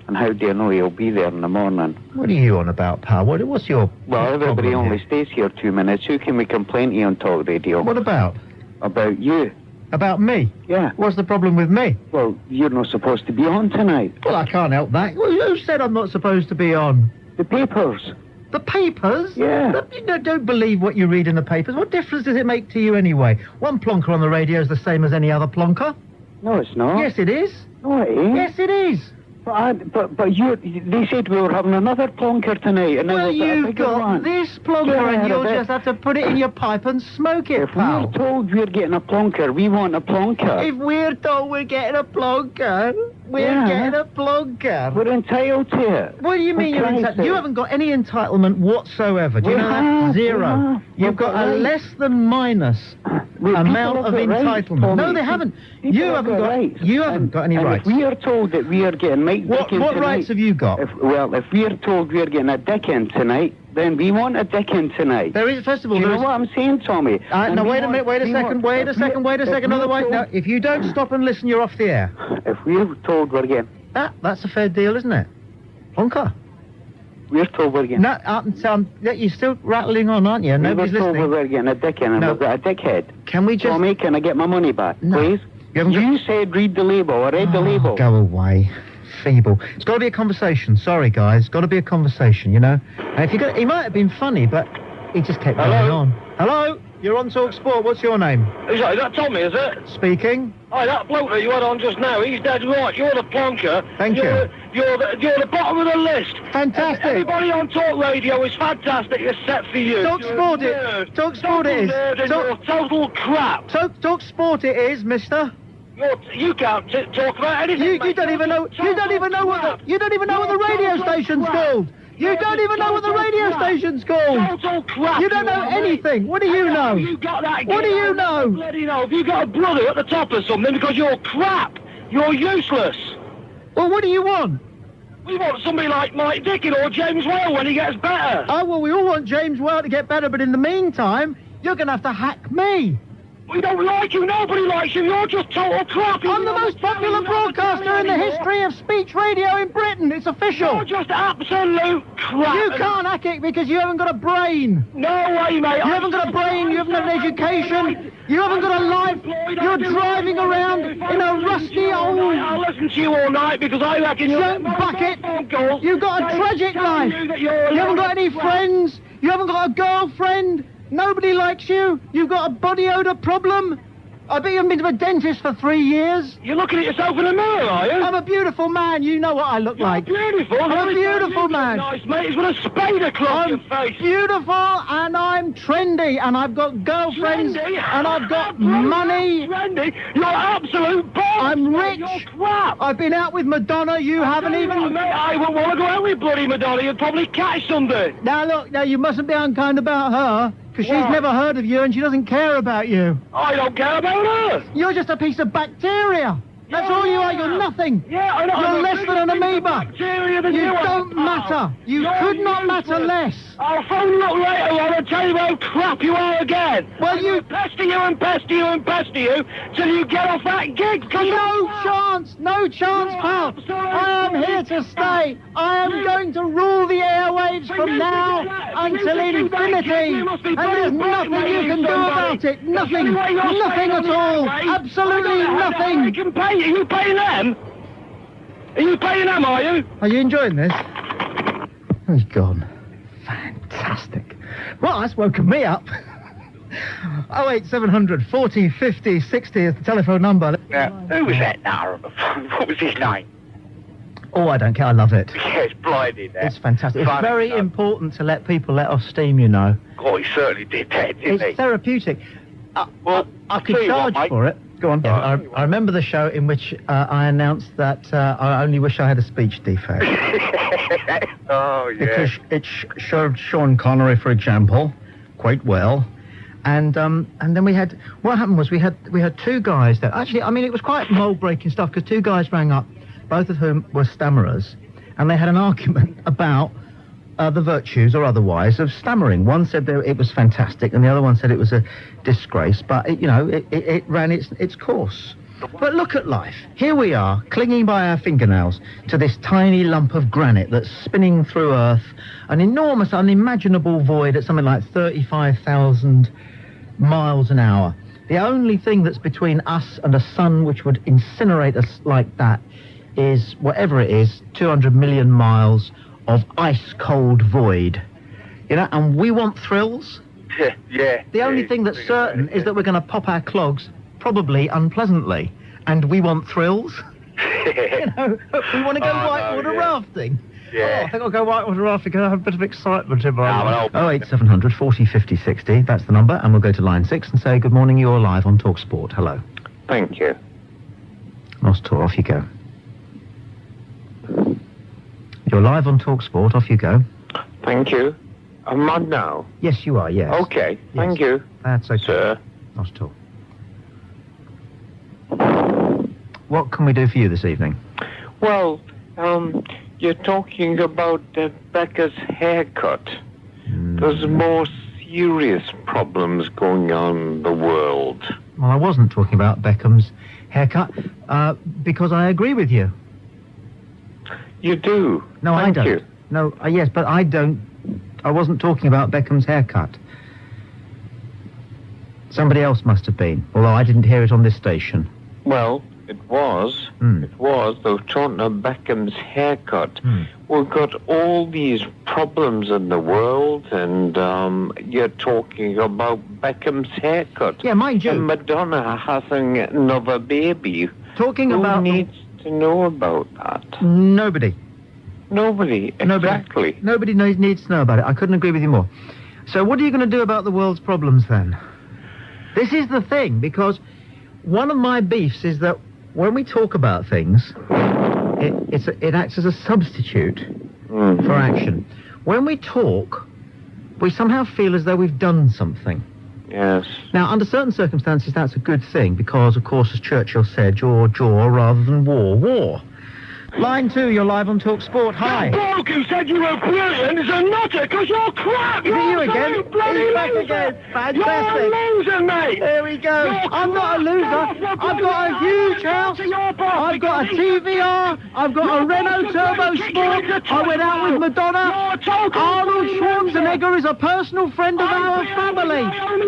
And how do you know he'll be there in the morning? What are you on about, pal? What's your Well, everybody problem only here? stays here 2 minutes. Who can we complain to on Talk Radio? What about? About you. About me? Yeah. What's the problem with me? Well, you're not supposed to be on tonight. Well, I can't help that. Well, who said I'm not supposed to be on? The papers. The papers? Yeah. Don't believe what you read in the papers. What difference does it make to you anyway? One plonker on the radio is the same as any other plonker. No, it's not. Yes, it is. No, it ain't. Yes, it is. But they said we were having another plonker tonight. And Well, we've got a you've bigger got one. this plonker Yeah, and you'll but- just have to put it in your pipe and smoke it, If pal. we're told we're getting a plonker, we want a plonker. If we're told we're getting a plonker, we're Yeah. getting a plonker. We're entitled to it. What do you mean For you're Christ's entitled? You sake. haven't got any entitlement whatsoever. Do you We know that? have, Zero. we have. You've We've got got a rights. less than minus Well, amount people of have got rights, entitlement. Tommy. No, they haven't. People You have haven't got. rights. You haven't got any and rights. If we are told that we are getting Mike What Dickin tonight, rights have you got? If we are told we are getting a Dickin tonight, then we want a Dickin tonight. There is, first of all, Do you there know is- what I'm saying, Tommy? And no, we wait a want- minute, wait a we second, want- wait a if second, we- wait a if second, we're otherwise, told- no, if you don't stop and listen, you're off the air. If we're told we're getting... That's a fair deal, isn't it? Plonker. We're told we're getting... No, you're still rattling on, aren't you? We Nobody's were told listening. we're getting a Dickin and No. we've got a dickhead. Can we just... Tommy, can I get my money back, please? You said read the label. I read the label. Go away. Feeble. It's got to be a conversation. Sorry, guys. It's got to be a conversation, you know? And if you he might have been funny, but he just kept going on. Hello? You're on Talksport. What's your name? Is that Tommy, is it? Speaking. Hi, that bloke that you had on just now, he's dead right. You're the plonker. Thank you. You're the bottom of the list. Fantastic. Everybody on Talk Radio is fantastic except for you. Talksport You're a it. nerd. Talksport it is. Nerd and you're total crap. Talksport it is, mister. You can't talk about anything. You don't even know. You don't even know what the radio station's called. You don't even know what the radio station's called. Total crap. You don't know anything. What do you know? You got that. What do you know? Bloody know. Have you got a brother at the top or something? Because you're crap. You're useless. Well, what do you want? We want somebody like Mike Dickin or James Whale when he gets better. Oh, well, we all want James Whale to get better, but in the meantime, you're going to have to hack me. We don't like you. Nobody likes you. You're just total crap. I'm the most popular broadcaster in the history of speech radio in Britain. It's official. You're just absolute crap. You can't hack it because you haven't got a brain. No way, mate. You haven't got a brain. You haven't got an education. You haven't got a life. You're driving around in a rusty old... I'll listen to you all night because I reckon you're... Junk bucket. You've got a tragic life. You haven't got any friends. You haven't got a girlfriend. Nobody likes you. You've got a body odour problem. I bet you haven't been to a dentist for 3 years. You're looking at yourself in the mirror, are you? I'm a beautiful man. You know what I look like. Beautiful. I'm a beautiful man. Nice, mate. He's got a spider across your face. Beautiful, and I'm trendy, and I've got girlfriends, and I've got money. Trendy? You're absolute boss. I'm rich. You're crap. I've been out with Madonna. You haven't even... Mate, I wouldn't want to go out with bloody Madonna. You'd probably catch something. Now, look, you mustn't be unkind about her, because she's never heard of you, and she doesn't care about you. I don't care about her. You're just a piece of bacteria. That's all you are. You're nothing. Yeah, I know. You're less than an amoeba. Bacteria than You you don't matter. You could not matter less. I'll phone you up later on and tell you how crap you are again. Well, you... Pester you and pester you and pester you till you get off that gig. No chance, pal. I am here to stay. I am going to rule the airwaves from now until infinity. And there's nothing you can do about it. Nothing. Nothing at all. Absolutely nothing. Are you paying them? Are you paying them, are you? Are you enjoying this? He's gone. Fantastic. Well, that's woken me up. 08700 40 50 60 is the telephone number. Who was that now on the phone? What was his name? Oh, I don't care. I love it. Yeah, it's blinding, that. It's fantastic. It's Funny, very important to let people let off steam, you know. Oh, he certainly did that, didn't he? It's therapeutic. Well, I could tell you what, charge mate. for it. Go on. Yeah, I remember the show in which I announced that I only wish I had a speech defect. Oh, yeah. Because it served Sean Connery, for example, quite well. And then we had... What happened was we had two guys that... Actually, I mean, it was quite mold-breaking stuff, because two guys rang up, both of whom were stammerers, and they had an argument about the virtues or otherwise of stammering. One said that it was fantastic, and the other one said it was a disgrace, but, it ran its course. But look at life. Here we are, clinging by our fingernails to this tiny lump of granite that's spinning through Earth, an enormous, unimaginable void at something like 35,000 miles an hour. The only thing that's between us and a sun which would incinerate us like that is, whatever it is, 200 million miles of ice-cold void. And we want thrills. Yeah. The only thing that's certain is that we're going to pop our clogs, probably unpleasantly, and we want thrills. We want to go whitewater rafting. Yeah. Oh, I think I'll go whitewater rafting and have a bit of excitement in my life. 08700 40 50 60, that's the number, and we'll go to line 6 and say, good morning, you're live on Talksport. Hello. Thank you. Nostor, off you go. You're live on Talksport, off you go. Thank you. I'm on now. Yes, you are, yes. Okay, thank you. That's okay. Sir. Nostor. What can we do for you this evening? Well, you're talking about Becca's haircut. There's more serious problems going on in the world. Well, I wasn't talking about Beckham's haircut, because I agree with you. You do? No, I don't. You. No, yes, but I don't. I wasn't talking about Beckham's haircut. Somebody else must have been, although I didn't hear it on this station. Well, it was. It was. They were talking about Beckham's haircut. We've got all these problems in the world, and you're talking about Beckham's haircut. Yeah, mind you. And Madonna having another baby. Talking Who about... needs to know about that? Nobody. Nobody, exactly. Nobody needs to know about it. I couldn't agree with you more. So what are you going to do about the world's problems, then? This is the thing, because one of my beefs is that when we talk about things, it acts as a substitute for action. When we talk, we somehow feel as though we've done something. Yes. Now, under certain circumstances, that's a good thing, because, of course, as Churchill said, jaw rather than war. Line 2, you're live on Talksport. Hi. That bloke who said you were brilliant is a nutter, because you're crap. Is it you again? He's back again. Fantastic. You're a loser, mate. There we go. I'm not a loser. I've got a huge house. I've got a TVR. I've got a Renault Turbo Sport. I went out with Madonna. Arnold Schwarzenegger is a personal friend of our family.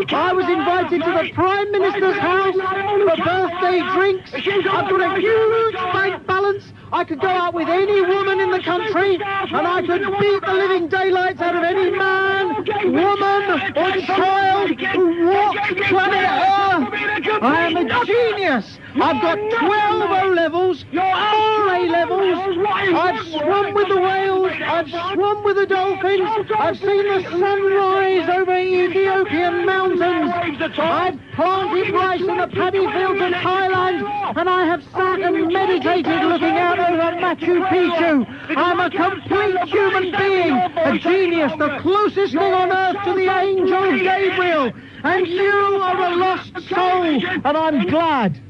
I was invited to the Prime Minister's house for birthday drinks. I've got a huge bank balance. I could go out with any woman in the country, and I could beat the living daylights out of any man, woman, or child who walks planet Earth. I am a genius. I've got 12 O-levels, 4 A-levels. I've swum with the whales. I've swum with the dolphins. I've seen the sunrise over Ethiopian mountains. I've planted rice in the paddy fields of Thailand, and I have sat and meditated looking out over Machu Picchu. I'm a complete human being, a genius, the closest thing on earth to the angel Gabriel. And you are a lost soul, and I'm glad.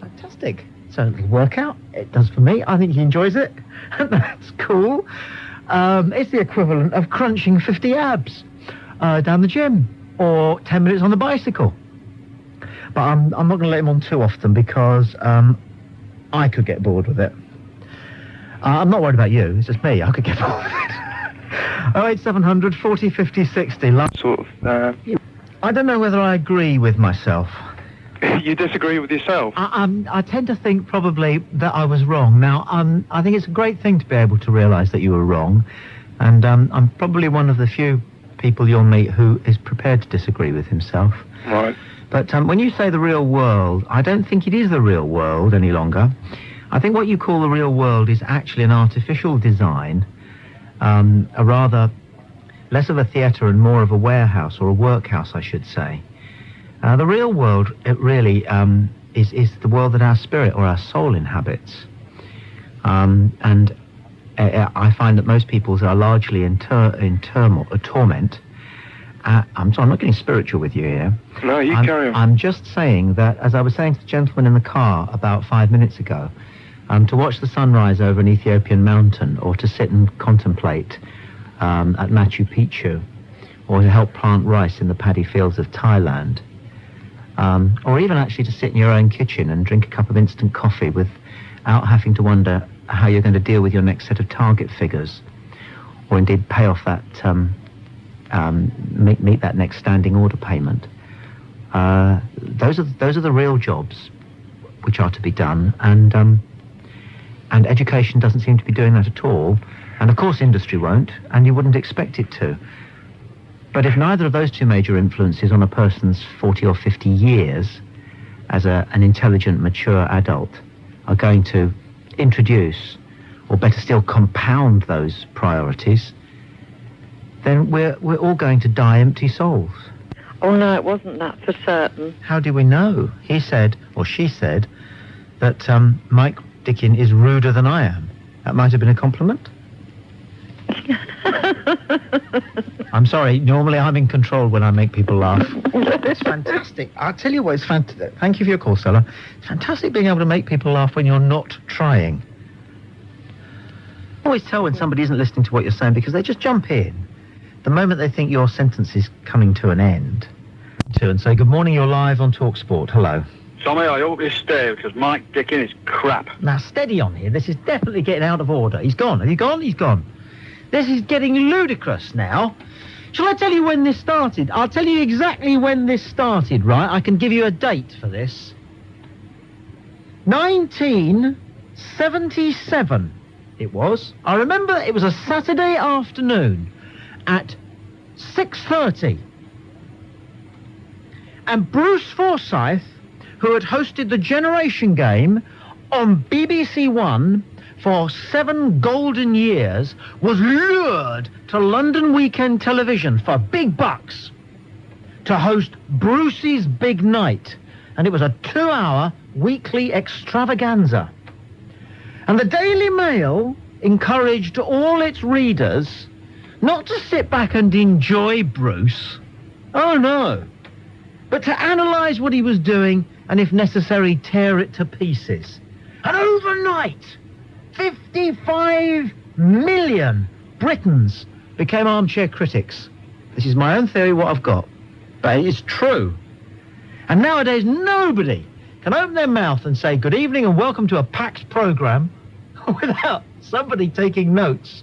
Fantastic. So it'll work out. It does for me. I think he enjoys it. That's cool. It's the equivalent of crunching 50 abs down the gym, or 10 minutes on the bicycle. But I'm not going to let him on too often, because I could get bored with it. I'm not worried about you. It's just me. I could get bored with it. 08700 40 50 60. Sort of. I don't know whether I agree with myself. You disagree with yourself? I tend to think probably that I was wrong. Now, I think it's a great thing to be able to realise that you were wrong. And I'm probably one of the few people you'll meet who is prepared to disagree with himself. Right. But when you say the real world, I don't think it is the real world any longer. I think what you call the real world is actually an artificial design, a rather less of a theatre and more of a warehouse, or a workhouse, I should say. The real world, it really is the world that our spirit or our soul inhabits. And I find that most people's are largely in torment. I'm sorry, I'm not getting spiritual with you here. No, you carry on. I'm just saying that, as I was saying to the gentleman in the car about 5 minutes ago, to watch the sunrise over an Ethiopian mountain, or to sit and contemplate at Machu Picchu, or to help plant rice in the paddy fields of Thailand, or even actually to sit in your own kitchen and drink a cup of instant coffee without having to wonder how you're going to deal with your next set of target figures, or indeed pay off that, meet that next standing order payment. Those are the real jobs which are to be done, and education doesn't seem to be doing that at all. And of course industry won't, and you wouldn't expect it to. But if neither of those two major influences on a person's 40 or 50 years as an intelligent, mature adult are going to introduce, or better still compound, those priorities, then we're all going to die empty souls. Oh no, it wasn't that for certain. How do we know? He said, or she said, that Mike Dickin is ruder than I am. That might have been a compliment. I'm sorry, normally I'm in control when I make people laugh. It's fantastic. I'll tell you what, it's fantastic. Thank you for your call, Stella. It's fantastic being able to make people laugh when you're not trying. I always tell when somebody isn't listening to what you're saying, because they just jump in the moment they think your sentence is coming to an end. And say, good morning, you're live on Talksport. Hello. Tommy, I hope you stay, because Mike Dickin is crap. Now, steady on here. This is definitely getting out of order. He's gone. Have you gone? He's gone. This is getting ludicrous now. Shall I tell you when this started? I'll tell you exactly when this started, right? I can give you a date for this. 1977, it was. I remember it was a Saturday afternoon at 6:30. And Bruce Forsyth, who had hosted the Generation Game on BBC One for 7 golden years, was lured to London Weekend Television for big bucks to host Bruce's Big Night. And it was a 2-hour weekly extravaganza. And the Daily Mail encouraged all its readers not to sit back and enjoy Bruce. Oh, no. But to analyse what he was doing and, if necessary, tear it to pieces. And overnight, 55 million Britons became armchair critics. This is my own theory, what I've got. But it is true. And nowadays, nobody can open their mouth and say, good evening and welcome to a packed programme, without somebody taking notes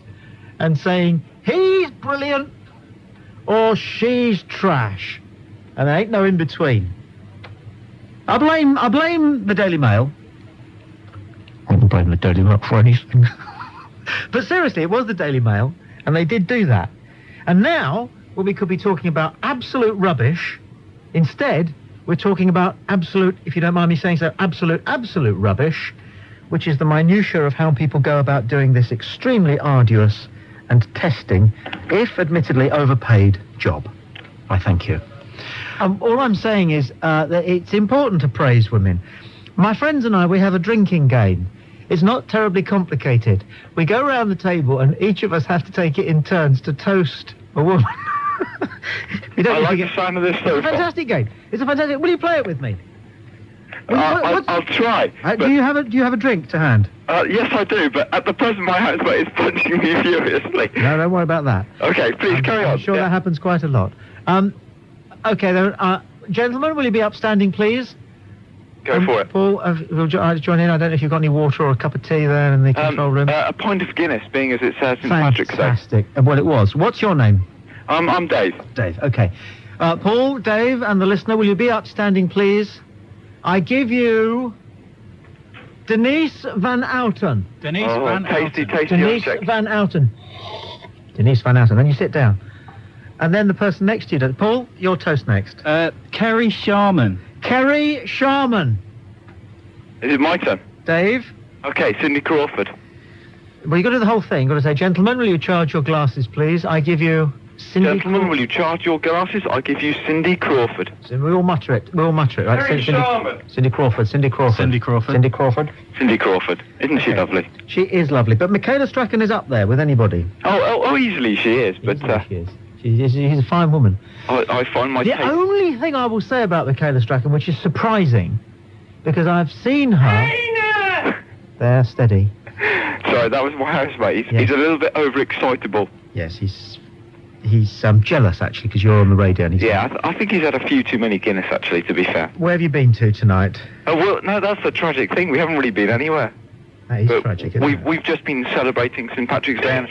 and saying, he's brilliant or she's trash. And there ain't no in between. I blame the Daily Mail. I wouldn't blame the Daily Mail for anything. But seriously, it was the Daily Mail, and they did do that. And now, well, we could be talking about absolute rubbish. Instead, we're talking about absolute, if you don't mind me saying so, absolute rubbish, which is the minutiae of how people go about doing this extremely arduous and testing, if admittedly overpaid, job. I thank you. All I'm saying is that it's important to praise women. My friends and I, we have a drinking game. It's not terribly complicated. We go around the table and each of us have to take it in turns to toast a woman. I like the sound of this so It's a fantastic game. It's a fantastic... Will you play it with me? I'll try. Do you have a drink to hand? Yes, I do, but at the present my housemate is punching me furiously. No, don't worry about that. Okay, please carry on. I'm sure that happens quite a lot. Okay, then, gentlemen, will you be upstanding, please? Go for it. Paul, will you join in? I don't know if you've got any water or a cup of tea there in the control room. A pint of Guinness, being as it's St. Patrick's Day. Fantastic. Well, it was. What's your name? I'm Dave. Dave, okay. Paul, Dave, and the listener, will you be upstanding, please? I give you Denise Van Outen. Denise Van Outen. Tasty, Denise Van Outen. Denise Van Outen. Then you sit down. And then the person next to you does. Paul, your toast next. Kerry Sharman. Kerry Sharman. Is it my turn? Dave? Okay, Cindy Crawford. Well, you've got to do the whole thing. You've got to say, gentlemen, will you charge your glasses, please? I give you Cindy Gentlemen, will you charge your glasses? I give you Cindy Crawford. So we all mutter it. We all mutter it, right? Kerry Sharman. Cindy Crawford. Cindy Crawford. Cindy Crawford. Cindy Crawford. Cindy Crawford. Isn't she lovely? She is lovely. But Michaela Strachan is up there with anybody. Oh, easily she is. But she is. She's a fine woman. I find my The only thing I will say about Michaela Strachan, which is surprising, because I've seen her... There, steady. Sorry, that was my housemate. He's a little bit overexcitable. Yes, he's jealous, actually, because you're on the radio. And he's I think he's had a few too many Guinness, actually, to be fair. Where have you been to tonight? Oh, well, no, that's the tragic thing. We haven't really been anywhere. That is tragic, isn't it? We've just been celebrating St. Patrick's Day.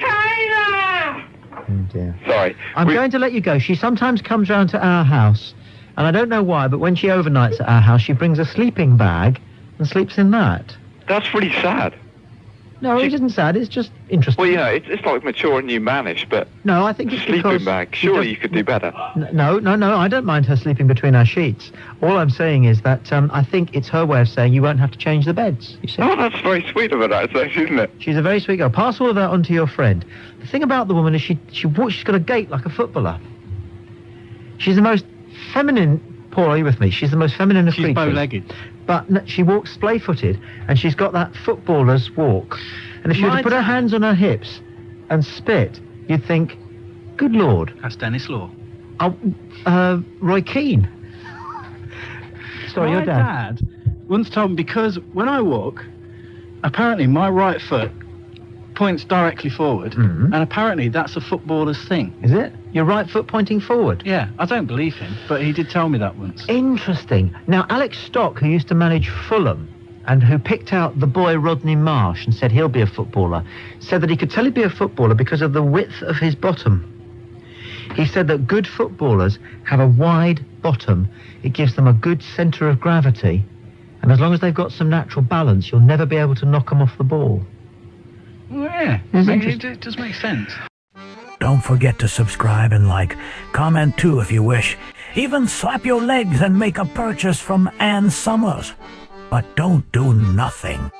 Oh, dear. Sorry. I'm going to let you go. She sometimes comes round to our house, and I don't know why, but when she overnights at our house, she brings a sleeping bag and sleeps in that. That's really sad. No, it isn't sad. It's just interesting. Well, yeah, it's like mature and new-manish, but... No, I think it's sleeping because... bag. Surely you could do better. No, I don't mind her sleeping between our sheets. All I'm saying is that I think it's her way of saying you won't have to change the beds. You see? Oh, that's very sweet of her, actually, isn't it? She's a very sweet girl. Pass all of that on to your friend. The thing about the woman is she's got a gait like a footballer. She's the most feminine... Paul, are you with me? She's the most feminine of creatures. She's bow-legged. But she walks splay-footed, and she's got that footballer's walk. And if she were to put her hands on her hips and spit, you'd think, good Lord. That's Dennis Law. Roy Keane. Sorry, your dad. My dad once told me, because when I walk, apparently my right foot points directly forward, and apparently that's a footballer's thing. Is it? Your right foot pointing forward? Yeah, I don't believe him, but he did tell me that once. Interesting. Now, Alex Stock, who used to manage Fulham, and who picked out the boy Rodney Marsh and said he'll be a footballer, said that he could tell he'd be a footballer because of the width of his bottom. He said that good footballers have a wide bottom. It gives them a good centre of gravity, and as long as they've got some natural balance, you'll never be able to knock them off the ball. Well, yeah, it does make sense. Don't forget to subscribe and like. Comment too if you wish. Even slap your legs and make a purchase from Ann Summers. But don't do nothing.